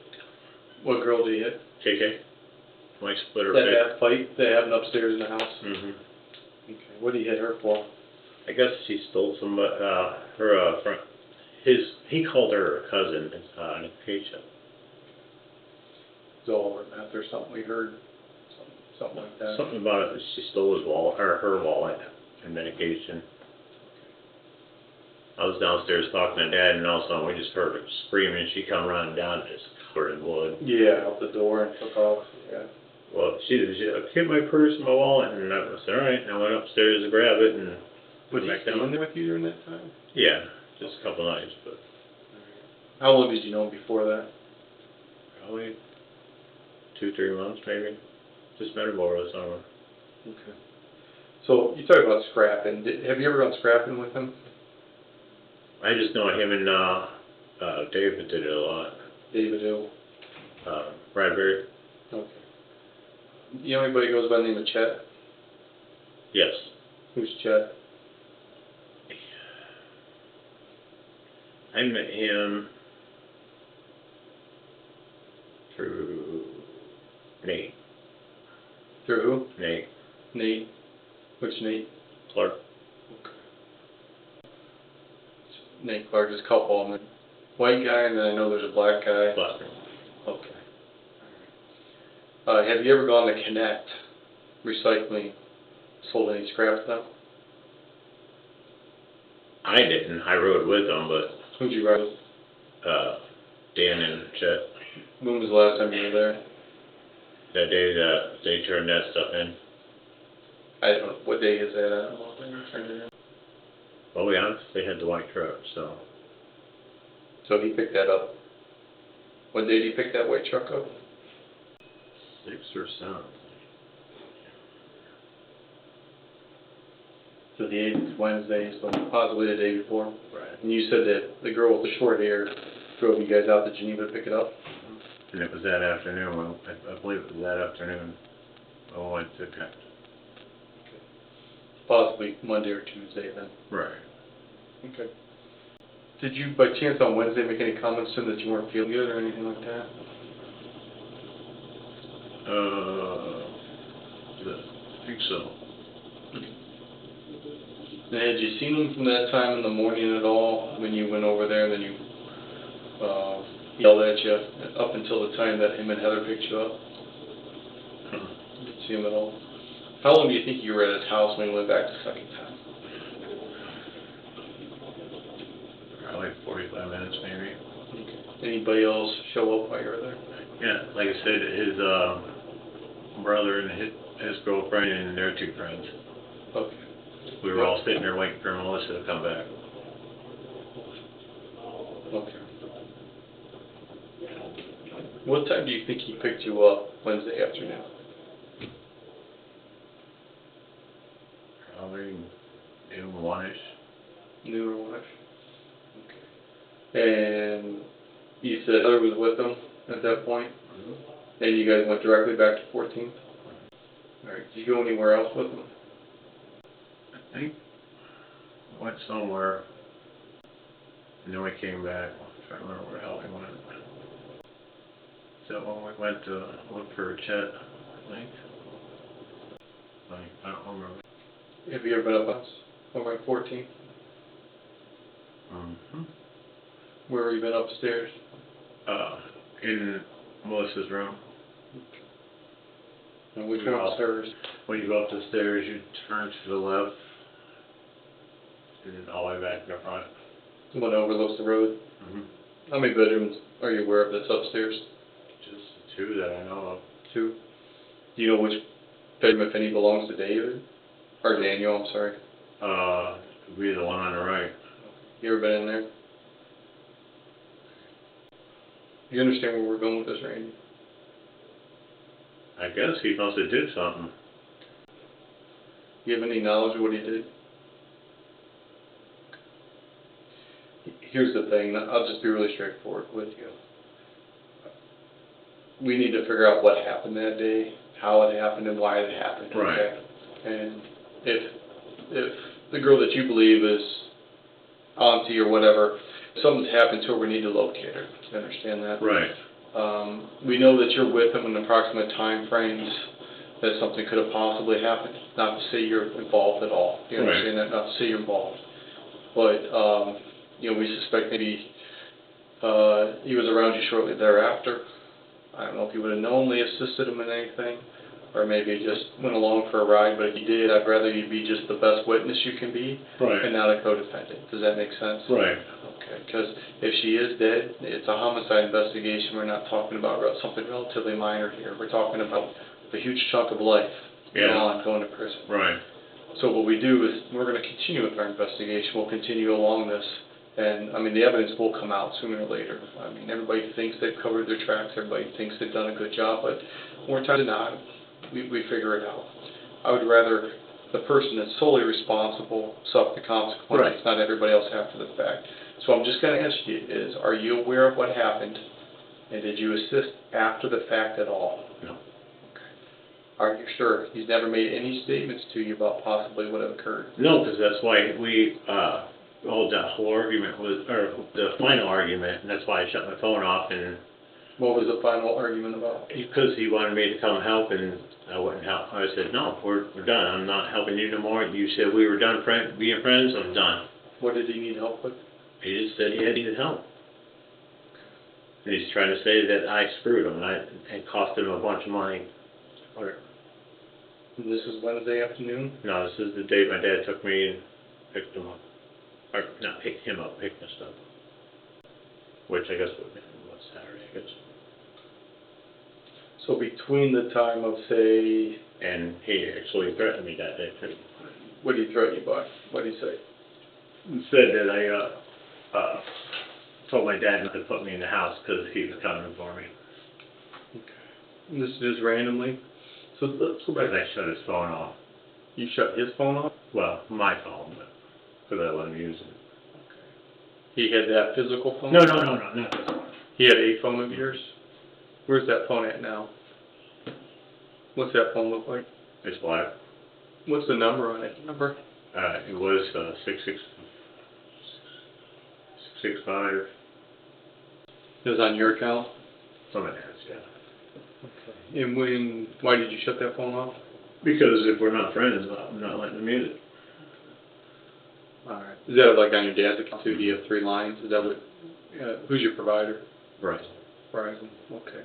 What girl did he hit? KK. Mike split her That face. bad fight that happened upstairs in the house? Mm-hmm. Okay. What did he hit her for? I guess she stole some, he called her a cousin, an occasion. It's all over meth or something we heard. Something like that. Something about it, she stole his wallet, or her wallet, and medication. I was downstairs talking to Dad, and all of a sudden we just heard her screaming, and she come running down, and just covered in blood. Yeah, out the door and took off. Yeah. Well, she hit my purse and my wallet, and I said, all right, and I went upstairs to grab it, and Was he back still in down. there with you during that time? Yeah, just a couple nights, but How long did you know him before that? probably 2-3 months, maybe. Just met him over the summer. Okay. So you talk about scrapping. Have you ever gone scrapping with him? I just know him and David did it a lot. David who? Bradbury? Okay. You know anybody goes by the name of Chet? Yes. Who's Chet? I met him through Nate. Through Nate who? Nate. Which Nate? Clark. Nate Clark, there's a couple of them. White guy, and then I know there's a black guy. Black. Okay. Have you ever gone to Connect Recycling, sold any scrap stuff? I didn't. I rode with them, but Who'd you ride with? Dan and Chet, When was the last time you were there? that day that they turned that stuff in. I don't know. What day is that? I don't know if they turned it in. Well, to be honest, they had the white truck, so So he picked that up. What day did he pick that white truck up? 6 or 7. So the 8th is Wednesday, so possibly the day before. Right. And you said that the girl with the short hair drove you guys out to Geneva to pick it up? And it was that afternoon. Well, I believe it was that afternoon. I went to Connect. Possibly Monday or Tuesday then. Right. Okay. Did you, by chance on Wednesday, make any comments to him that you weren't feeling good or anything like that? I think so. And had you seen him from that time in the morning at all, when you went over there and then you yelled at you up until the time that him and Heather picked you up? Didn't see him at all. How long do you think you were at his house when you went back the second time? Probably 45 minutes, maybe. Anybody else show up while you were there? Yeah, like I said, his brother and his girlfriend and their 2 friends. Okay. We were all sitting there waiting for Melissa to come back. Okay. What time do you think he picked you up Wednesday afternoon? Probably noon, 1-ish. Noon or one-ish? Okay. And you said Heather was with him at that point? Mm-hmm. And you guys went directly back to 14th? Alright, did you go anywhere else with him? I think we went somewhere, and then we came back. I'm trying to remember where the hell we went. So when we went to look for Chet, I think. I don't remember. Have you ever been up over at 14th? Mm-hmm. Where have you been upstairs? In Melissa's room. And which one upstairs? When you go up the stairs, you turn to the left, and then all the way back to the front. The one that overlooks the road? Mm-hmm. How many bedrooms are you aware of that's upstairs? Just 2 that I know of. 2. Do you know which bedroom, if any, belongs to David? Or Daniel, I'm sorry. It'd be the one on the right. You ever been in there? You understand where we're going with this, Randy? I guess he must have did something. Do you have any knowledge of what he did? Here's the thing, I'll just be really straightforward with you. We need to figure out what happened that day, how it happened, and why it happened. Right. Okay? And if the girl that you believe is auntie or whatever, if something's happened to her, we need to locate her. You understand that? Right. We know that you're with them in approximate time frames that something could have possibly happened. Not to say you're involved at all. You understand that? Not to say you're involved. But, we suspect maybe he was around you shortly thereafter. I don't know if you would have knowingly assisted him in anything, or maybe just went along for a ride, but if you did, I'd rather you be just the best witness you can be, Right. and not a co-defendant. Does that make sense? Right. Okay, because if she is dead, it's a homicide investigation. We're not talking about something relatively minor here. We're talking about a huge chunk of life gone, going to prison. Right. So what we do is we're going to continue with our investigation. We'll continue along this. And, the evidence will come out sooner or later. Everybody thinks they've covered their tracks. Everybody thinks they've done a good job. But more times than not, we figure it out. I would rather the person that's solely responsible suffer the consequences, not everybody else after the fact. So I'm just going to ask you is, are you aware of what happened? And did you assist after the fact at all? No. Okay. Are you sure? He's never made any statements to you about possibly what had occurred? No, because that's why we, that whole argument was, or the final argument, and that's why I shut my phone off, and What was the final argument about? because he wanted me to come help, and I wouldn't help. I said, no, we're done. I'm not helping you no more. You said we were done being friends. I'm done. What did he need help with? He just said he needed help. And he's trying to say that I screwed him, and cost him a bunch of money. Or, And this is Wednesday afternoon? no, this is the day my dad took me and picked him up. Or, not picked him up, picked us up. Which I guess would be, what's Saturday, I guess. So between the time of, say, And he actually threatened me that day too. what did he threaten you by? What did he say? He said that I, told my dad not to put me in the house because he was coming for me. And this is just randomly? So let's go back. Because I shut his phone off. You shut his phone off? Well, my phone, but, because I let him use it. He had that physical phone? No, not this one. He had a phone of yours? Where's that phone at now? What's that phone look like? It's black. What's the number on it? Number? It was, 665, It was on your account? something else, yeah. And why did you shut that phone off? Because if we're not friends, I'm not letting him use it. Alright. Is that like on your dad's account too? Do you have 3 lines? Is that what, who's your provider? Right. Verizon, okay.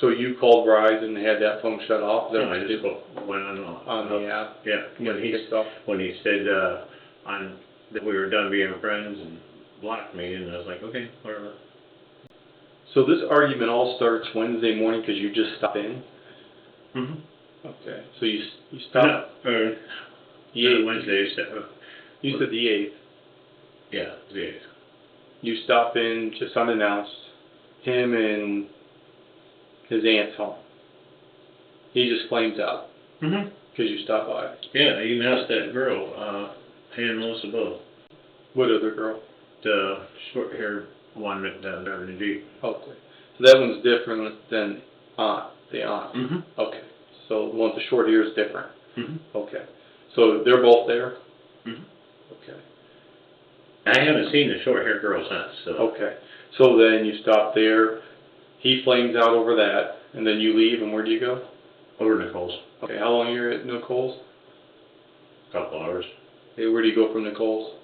So you called Verizon and had that phone shut off? Is that No, what I you just did? went on. On the app? Yeah, when he said, that we were done being friends and blocked me, and I was like, okay, whatever. So this argument all starts Wednesday morning because you just stopped in? Mm-hmm. Okay. So you stopped? No, The 8th. Wednesday, You said the 8th. yeah, the 8th. You stop in just unannounced, him and his aunt's home. He just flames out Mm-hmm. because you stopped by. Yeah, I even asked that girl, and Melissa both, What other girl? the short-haired one that driving the Jeep. Okay. So that one's different than the aunt. Mm-hmm. Okay. So the one with the short hair is different. Mm-hmm. Okay. So they're both there? Mm-hmm. Okay. I haven't seen the short-haired girl since, so. Okay. So then you stop there, he flames out over that, and then you leave, and where do you go? Over to Nicole's. Okay. How long are you at Nicole's? Couple hours. Hey, where do you go from Nicole's?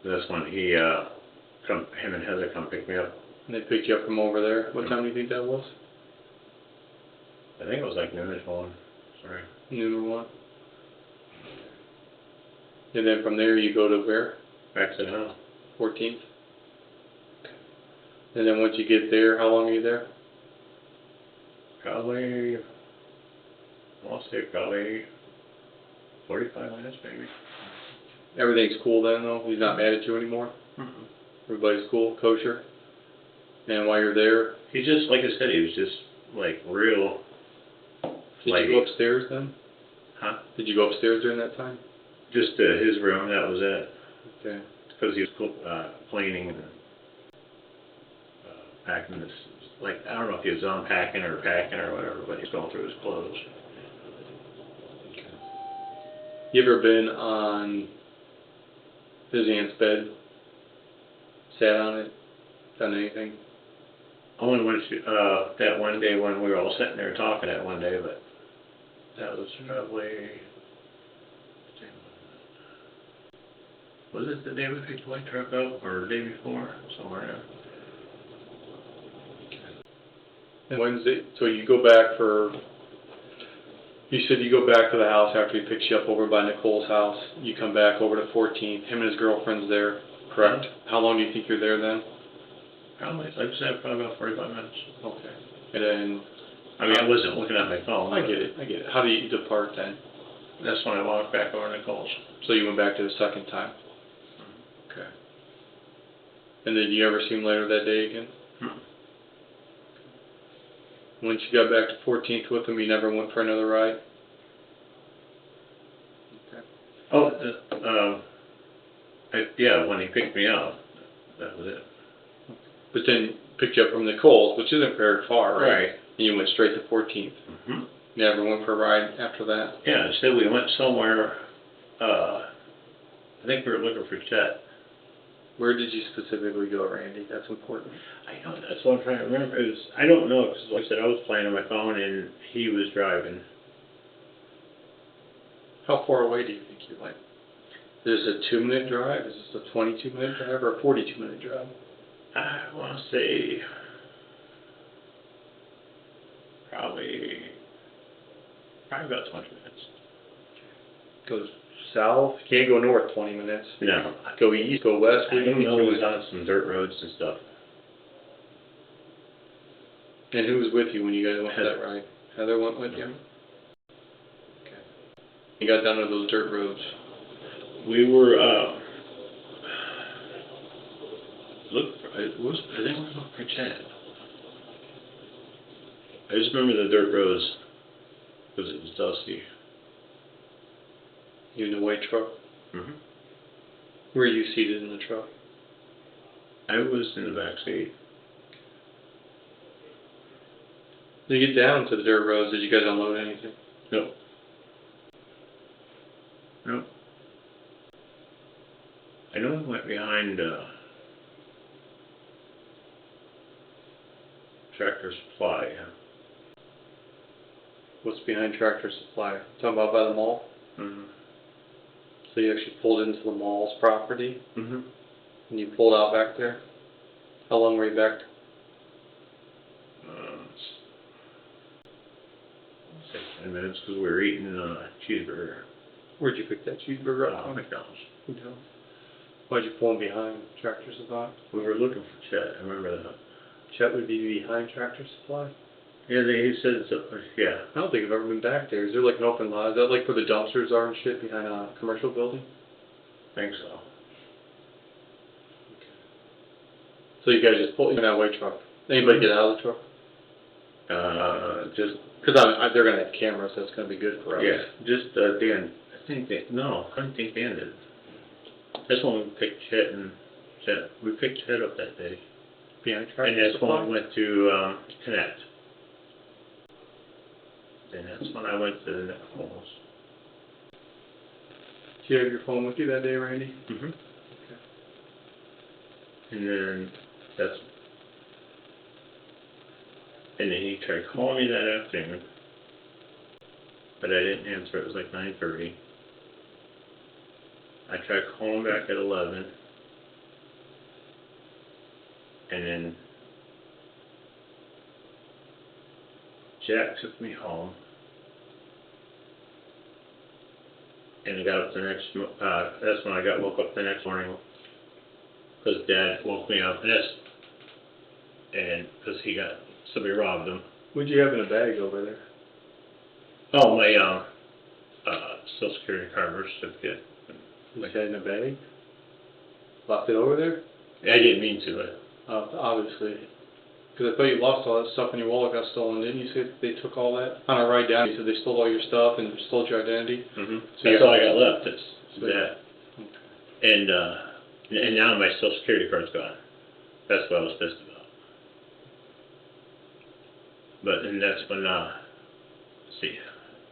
That's when him and Heather come pick me up. And they picked you up from over there. What time do you think that was? I think it was like noonish one. Sorry. Noon or 1? And then from there you go to where? Back to the house. 14th? And then once you get there, how long are you there? Probably, I'll say probably 45 minutes maybe. Everything's cool then though? He's not mad at you anymore? Mm-hmm. Everybody's cool, kosher? And while you're there, He just, like I said, he was just like real. did you go upstairs then? Huh? Did you go upstairs during that time? Just his room, that was it. Okay. Because he was cleaning and packing this, like, I don't know if he was unpacking or packing or whatever, but he's going through his clothes. You ever been on his aunt's bed? Sat on it? Done anything? Only when that one day when we were all sitting there talking that one day, but that was probably, was it the day we picked the white truck up, or the day before, somewhere there? And Wednesday, so you go back you said you go back to the house after he picks you up over by Nicole's house. You come back over to 14th. Him and his girlfriend's there, correct? How long do you think you're there then? Probably, like I said, probably about 45 minutes. Okay. And then, I mean, I wasn't looking at my phone. I get it. How do you depart then? That's when I walked back over to Nicole's. So you went back to the second time? Okay. And then you ever see him later that day again? Hmm. Once you got back to 14th with him, you never went for another ride? Okay. Oh, yeah, when he picked me up, that was it. But then picked you up from Nicole's, which isn't very far, right? Right, And you went straight to 14th. Mm-hmm. Never went for a ride after that? Yeah, instead we went somewhere, I think we were looking for Chet. Where did you specifically go, Randy? That's important. I know, that's what I'm trying to remember. It was, I don't know, because like I said, I was playing on my phone and he was driving. How far away do you think you went? Is this a 2-minute drive? Is this a 22-minute drive or a 42-minute drive? I want to say probably about 20 minutes. Go south, you can't go north 20 minutes. No. Go east, go west. I don't know, it was on some dirt roads and stuff. And who was with you when you guys went for Heather. that ride? Heather went with you? Okay. You got down to those dirt roads. We were, I think we were looking for Chad. I just remember the dirt roads, because it was dusty. You in the white truck? Mm-hmm. Were you seated in the truck? I was in the back seat. When you get down to the dirt roads, did you guys unload anything? No. No. I know we went behind, Tractor Supply. What's behind Tractor Supply? Talking about by the mall? Mm-hmm. So you actually pulled into the mall's property Mm-hmm. and you pulled out back there? How long were you back? 10 minutes, because we were eating a cheeseburger. Where'd you pick that cheeseburger up from? McDonald's. No. Why'd you pull in behind Tractor Supply? We were looking for Chet, I remember that. Chet would be behind Tractor Supply? Yeah, he said it's yeah. I don't think I've ever been back there. Is there like an open lot? Is that like where the dumpsters are and shit behind a commercial building? I think so. So you guys just pulled in that white truck. Anybody get out of the truck? Just, Because they're going to have cameras, so that's going to be good for us. yeah, just, Dan, I think no, I don't think Dan did. That's when we picked Chet and Chet. We picked Chet up that day. Behind Tractor And that's Supply? when we went to, Connect. And that's when I went to the next falls. Did you have your phone with you that day, Randy? Mm-hmm. Okay. And then and then he tried calling me that afternoon, but I didn't answer. It was like 9:30. I tried calling back at 11, and then Jack took me home, and I got up the next. That's when I woke up the next morning, because Dad woke me up, and because somebody robbed him. What'd you have in a bag over there? Oh, my Social Security card, birth certificate. You had in a bag? Locked it over there? I didn't mean to. Obviously. Because I thought you lost all that stuff and your wallet got stolen. Didn't you say they took all that? On a ride down, you said they stole all your stuff and stole your identity? Mm-hmm. So That's all I got left. Is So- that. Okay. And now my Social Security card's gone. That's what I was pissed about. But and that's when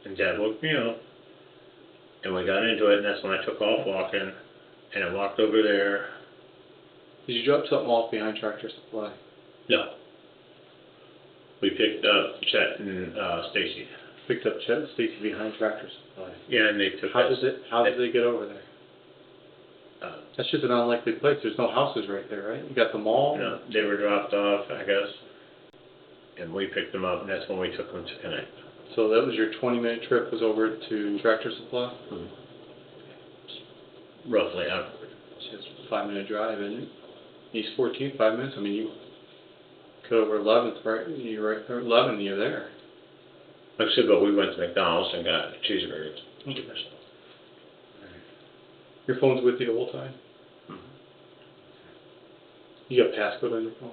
and Dad woke me up, and we got into it, and that's when I took off walking, and I walked over there. Did you drop something off behind Tractor Supply? No. We picked up Chet and Stacy. Picked up Chet and Stacy behind Tractor Supply. Yeah, and they took How us. did they get over there? That's just an unlikely place. There's no houses right there, right? You got the mall. You know, they were dropped off, I guess, and we picked them up, and that's when we took them to Connect. So that was your 20-minute trip was over to Tractor Supply? Roughly, It's just a 5-minute drive, isn't it? East 14th, 5 minutes. I mean, you cut over 11th, right? You're right there. 11, you're there. like I said, but we went to McDonald's and got cheeseburgers. Your phone's with you the whole time? You got passcode on your phone?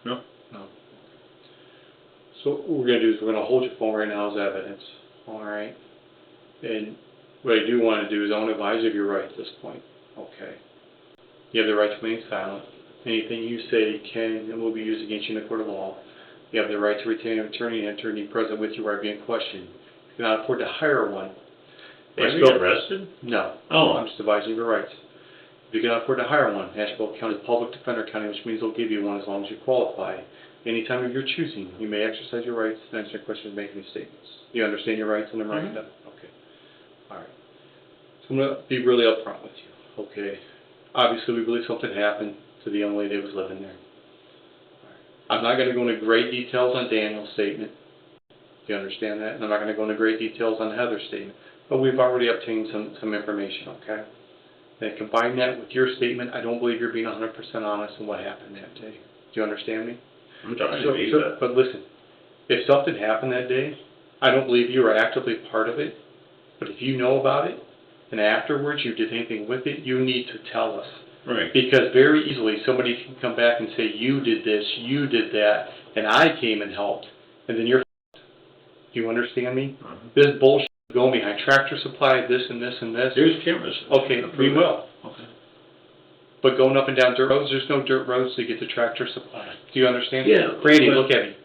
No. No. So what we're going to do is we're going to hold your phone right now as evidence. Alright? And what I do want to do is I want to advise you of your right at this point. Okay. You have the right to remain silent. Anything you say can and will be used against you in a court of law. You have the right to retain an attorney and attorney present with you while being questioned. If you cannot afford to hire one, Was he arrested? no. Oh. I'm just advising you of your rights. If you cannot afford to hire one, Asheville County Public Defender County, which means they'll give you one as long as you qualify. Any time of your choosing, you may exercise your rights to answer questions and make any statements. Do you understand your rights and the right? Okay. All right. So I'm going to be really upfront with you. Okay. Obviously, we believe something happened to the young lady that was living there. I'm not going to go into great details on Daniel's statement. Do you understand that? And I'm not going to go into great details on Heather's statement. But we've already obtained some information, okay? And combine that with your statement, I don't believe you're being 100% honest in what happened that day. Do you understand me? I'm trying to be that. But listen, if something happened that day, I don't believe you were actively part of it. But if you know about it, and afterwards you did anything with it, you need to tell us. Right. Because very easily somebody can come back and say, you did this, you did that, and I came and helped. And then you're f***ed. Do you understand me? This bullshit going behind Tractor Supply, this and this and this. There's cameras. Okay, we will. Okay. But going up and down dirt roads, there's no dirt roads to get to Tractor Supply. Do you understand? Yeah. Randy, look at me.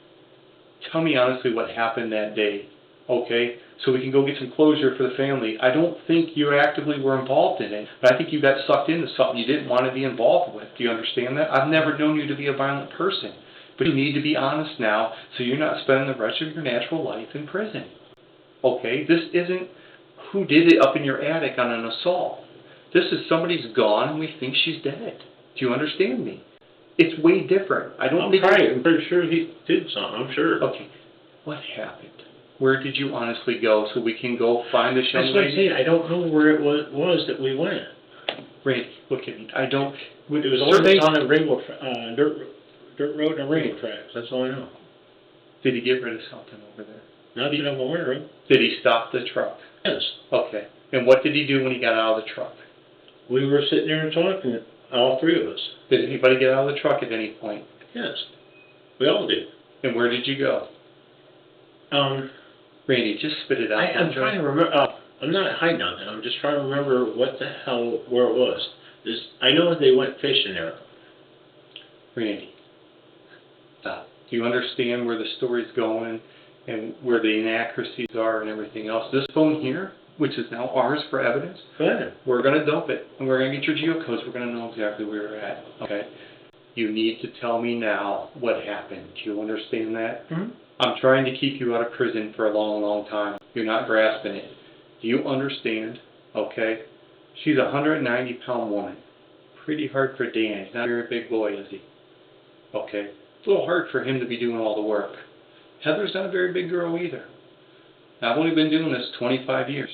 Tell me honestly what happened that day, okay? So we can go get some closure for the family. I don't think you actively were involved in it, but I think you got sucked into something you didn't want to be involved with. Do you understand that? I've never known you to be a violent person, but you need to be honest now so you're not spending the rest of your natural life in prison. Okay? This isn't who did it up in your attic on an assault. This is somebody's gone and we think she's dead. Do you understand me? It's way different. I'm pretty sure he did something, I'm sure. Okay. What happened? Where did you honestly go so we can go find this young That's what I'm lady? saying, I don't know where it was that we went. Randy, look at me. I don't... It was on the rainbow, dirt road and rainbow tracks, that's all I know. Did he get rid of something over there? Not that I'm aware of. Did he stop the truck? Yes. Okay. And what did he do when he got out of the truck? We were sitting there and talking, all three of us. Did anybody get out of the truck at any point? Yes. We all did. And where did you go? Randy, just spit it out. I'm trying to remember, I'm not hiding on that, I'm just trying to remember what the hell, where it was. I know they went fishing there. Randy, stop. Do you understand where the story's going and where the inaccuracies are and everything else? This phone here, which is now ours for evidence, Go ahead. we're going to dump it, and we're going to get your geocodes. We're going to know exactly where you're at, okay? You need to tell me now what happened. Do you understand that? Mm-hmm. I'm trying to keep you out of prison for a long, long time. You're not grasping it. Do you understand? Okay? She's a 190-pound woman. Pretty hard for Dan. He's not a very big boy, is he? Okay? It's a little hard for him to be doing all the work. Heather's not a very big girl either. Now, I've only been doing this 25 years.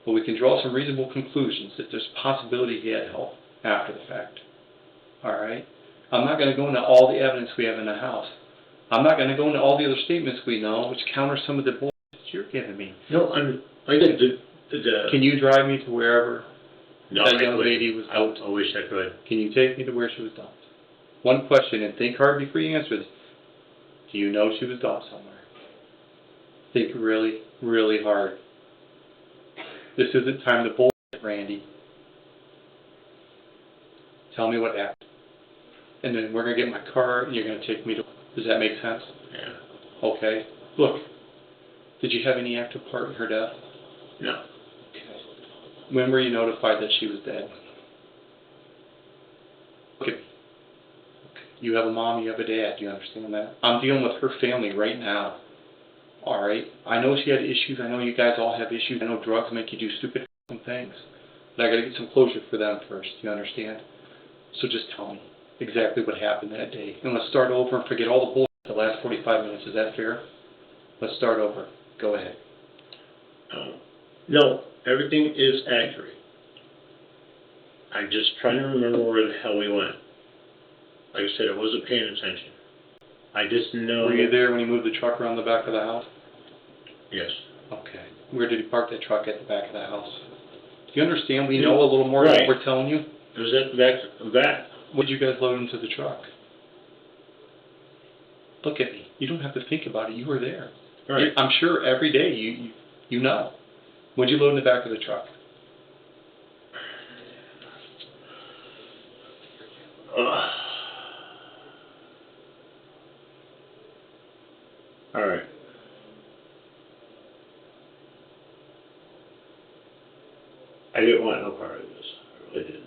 But we can draw some reasonable conclusions that there's a possibility he had help after the fact. Alright? I'm not going to go into all the evidence we have in the house. I'm not going to go into all the other statements we know, which counter some of the bullshit you're giving me. No, I did Can you drive me to wherever no, that young lady was dumped? I wish I could. Can you take me to where she was dumped? One question, and think hard before you answer this. Do you know she was dumped somewhere? Think really, really hard. This isn't time to bullshit, Randy. Tell me what happened. And then we're going to get in my car, and you're going to take me to... Does that make sense? Yeah. Okay. Look, did you have any active part in her death? No. Okay. When were you notified that she was dead? Okay. You have a mom, you have a dad, do you understand that? I'm dealing with her family right now. Alright? I know she had issues, I know you guys all have issues, I know drugs make you do stupid things. But I gotta get some closure for them first, do you understand? So just tell me exactly what happened that day. And let's start over and forget all the bullshit the last 45 minutes, is that fair? Let's start over. Go ahead. No, everything is accurate. I'm just trying to remember where the hell we went. Like I said, I wasn't paying attention. I just know... Were you there when he moved the truck around the back of the house? Yes. Okay. Where did he park that truck at the back of the house? Do you understand? We know a little more than what we're telling you. It was at the back of that. What did you guys load into the truck? Look at me. You don't have to think about it. You were there. Right. I'm sure every day you know. What did you load in the back of the truck? Alright. I didn't want no part of this, I really didn't.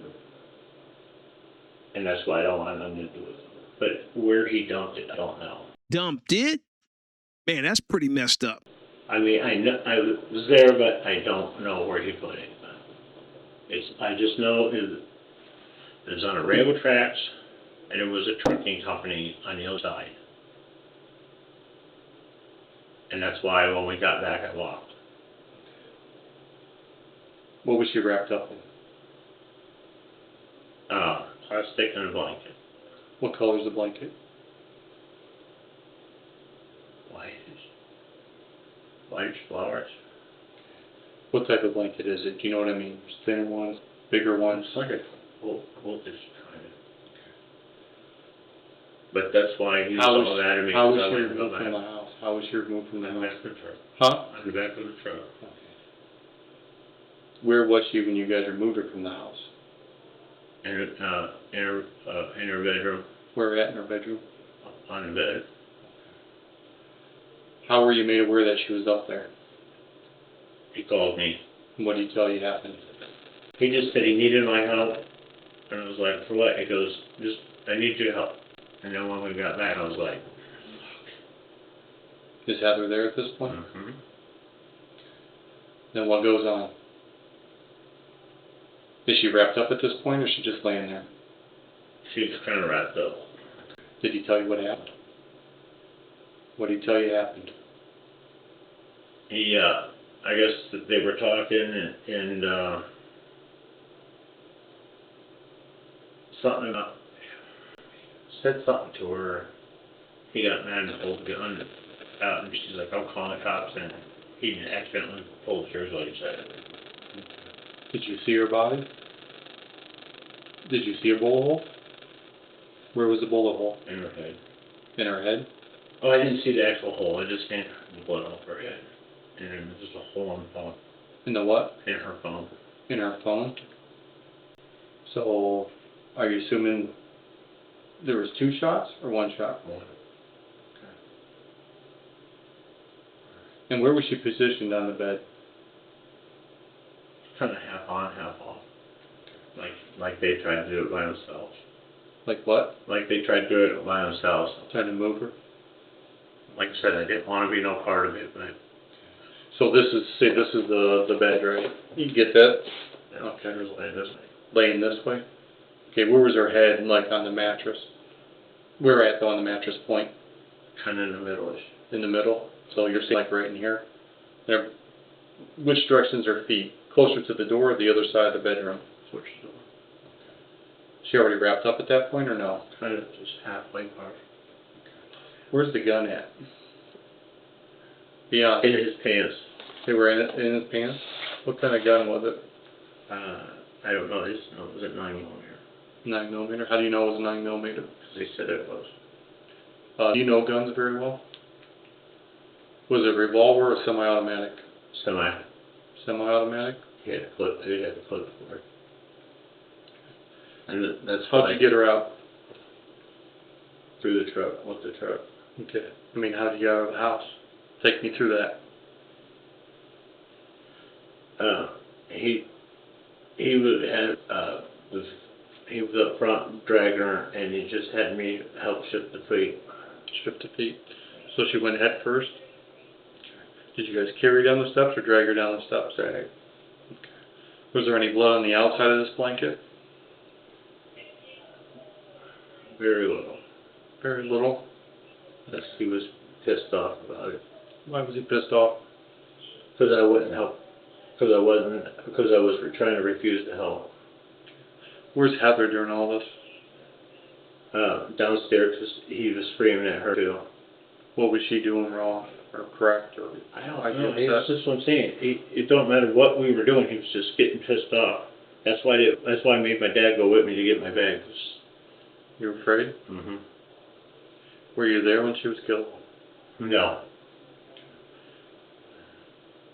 And that's why I don't want nothing to do with it. But where he dumped it, I don't know. Dumped it? Man, that's pretty messed up. I mean, I know, I was there, but I don't know where he put it. I just know it was on a railroad tracks, and it was a trucking company on the other side. And that's why when we got back, I walked. What was she wrapped up in? Plastic and a blanket. What color's the blanket? Whitish flowers. What type of blanket is it? Do you know what I mean? Thinner ones, bigger ones? It's like a voltage kind of. But that's why he was all mad at me. How was because I she went to removed go from the back. house? How was she removed from the On the house? back of the truck. Huh? On the back of the truck. Where was she when you guys removed her from the house? In her bedroom, Where at in her bedroom? on the bed. How were you made aware that she was up there? He called me. And what did he tell you happened? He just said he needed my help. And I was like, for what? He goes, I need your help. And then when we got back, I was like, Is Heather there at this point? mm-hmm. Then what goes on? Is she wrapped up at this point, or is she just laying there? She's kind of wrapped up. Did he tell you what happened? What did he tell you happened? He, I guess that they were talking and something about, said something to her. He got mad and pulled the gun out, and she's like, I'm calling the cops, and he accidentally pulled the trigger like he said. Did you see her body? Did you see a bullet hole? Where was the bullet hole? In her head. In her head? Oh, I didn't see the actual hole. I just seen the blood off her head. And then just a hole in the phone. In the what? In her phone. In her phone? So, are you assuming there was 2 shots or 1 shot? One. And where was she positioned on the bed? Kind of half on, half off. Like they tried to do it by themselves. Like what? Like they tried to do it by themselves. Trying to move her? Like I said, I didn't want to be no part of it, but So this is the bed, right? You get that? you know, Okay. it was like this way. Laying this way? Okay, where was her head, like on the mattress? Where at though on the mattress point? Kind of in the middle-ish. In the middle? So you're saying like right in here? There, which direction's her feet? Closer to the door or the other side of the bedroom? Switch door. She already wrapped up at that point or no? Kind of just halfway part. Where's the gun at? Yeah, In his pants. they were in his pants? What kind of gun was it? I don't know. Was it 9 millimeter? 9mm? How do you know it was a 9mm? Because they said it was. Do you know guns very well? Was it a revolver or semi-automatic? Semi. Semi-automatic? He had a clip. He had a clip for it. And that's How'd why you get her out? through the truck, with the truck. Okay. I mean, how'd you get out of the house? Take me through that. He was up front dragging her, and he just had me help shift the feet. Shift the feet. So she went head first? Did you guys carry her down the steps or drag her down the steps? Drag. Was there any blood on the outside of this blanket? Very little. Very little. Yes, he was pissed off about it. Why was he pissed off? Because I wouldn't help. Because I was trying to refuse to help. Where's Heather during all this? Downstairs, 'cause he was screaming at her too. What was she doing wrong or correct or? I don't I know. get that. That's just what I'm saying. It don't matter what we were doing. He was just getting pissed off. That's why I made my dad go with me to get my bags. You were afraid? Mm-hmm. Were you there when she was killed? No.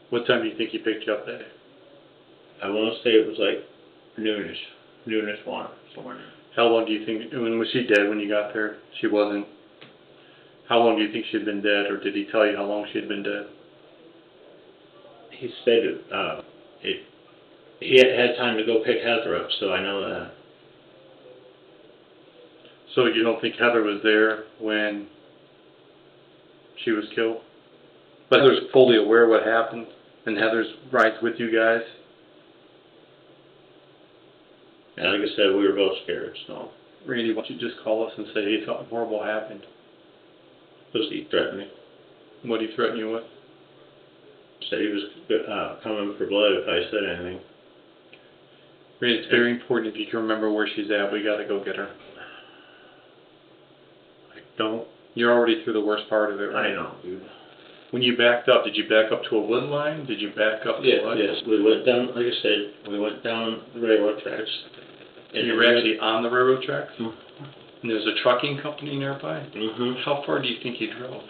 What time do you think he picked you up that day? I want to say it was like noonish one, somewhere. How long do you think, when was she dead when you got there? She wasn't, How long do you think she'd been dead, or did he tell you how long she'd been dead? He said he had time to go pick Heather up, so I know that. So you don't think Heather was there when she was killed? But Heather's fully aware what happened, and Heather's rides with you guys? And like I said, we were both scared, so. Randy, why don't you just call us and say, hey, something horrible happened? Because he threatened me. What did he threaten you with? Said he was coming for blood if I said anything. Randy, it's very important if you can remember where she's at. We gotta go get her. I don't. You're already through the worst part of it, right? I know, dude. When you backed up, did you back up to a wood line? Did you back up to what? Yes, we went down, like I said, we went down the railroad tracks. And you were actually on the railroad tracks? Mm-hmm. And there's a trucking company nearby? Mm-hmm. How far do you think you drove?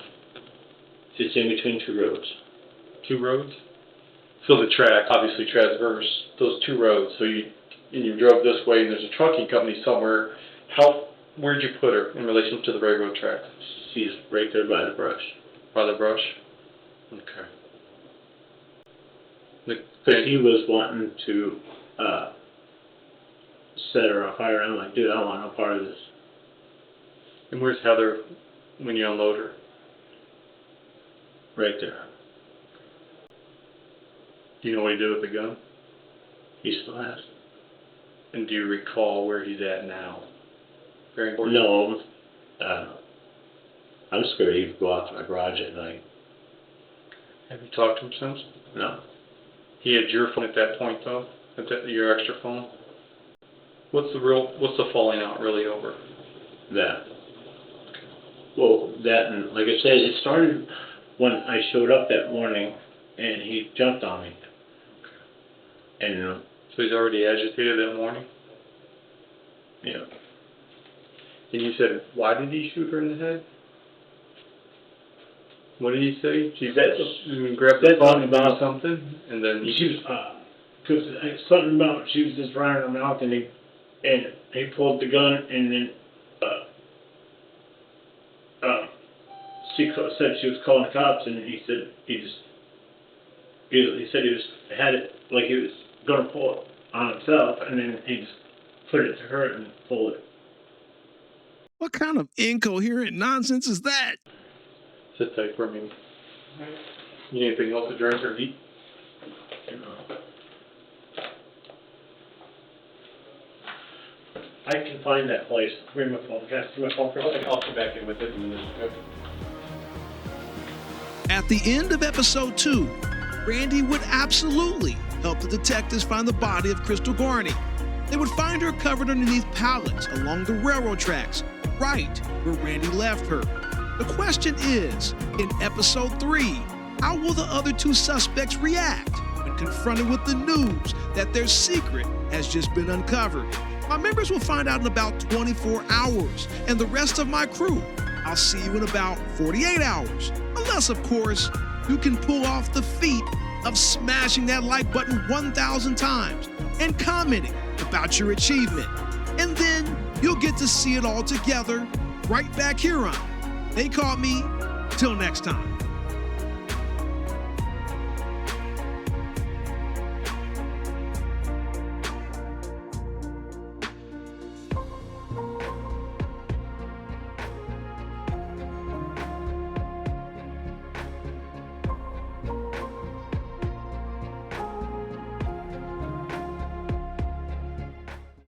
It's in between two roads. 2 roads? So the track obviously traverse those 2 roads. So you drove this way, and there's a trucking company somewhere. Where'd you put her in relation to the railroad tracks? She's right there by the brush. By the brush? Okay. Because he was wanting to set her on fire. I'm like, dude, I don't want no part of this. And where's Heather when you unload her? Right there. Do you know what he did with the gun? He still has. And do you recall where he's at now? Very important. No. I'm scared he'd go out to my garage at night. Have you talked to him since? No. He had your phone at that point, though? Your extra phone? What's the falling out really over? That. Well, that and, like I said, it started when I showed up that morning and he jumped on me. And, So he's already agitated that morning? yeah. And you said, why did he shoot her in the head? What did he say? She grabbed the Said phone something about something, and then She was, because something about, she was just running her mouth and he pulled the gun and then, she said she was calling the cops and he said he said he had it like he was gonna pull it on himself and then he just put it to her and pulled it. What kind of incoherent nonsense is that? sit tight for me. You need anything else to drink or eat? You know. I can find that place. Bring my phone. Can I see my phone for a second? I'll come back in with it in a minute. At the end of episode 2, Randy would absolutely help the detectives find the body of Crystal Garney. They would find her covered underneath pallets along the railroad tracks, right where Randy left her. The question is, in episode 3, how will the other 2 suspects react when confronted with the news that their secret has just been uncovered? My members will find out in about 24 hours, and the rest of my crew, I'll see you in about 48 hours. Unless, of course, you can pull off the feat of smashing that like button 1,000 times and commenting about your achievement. And then you'll get to see it all together right back here on They Caught Me. Till next time.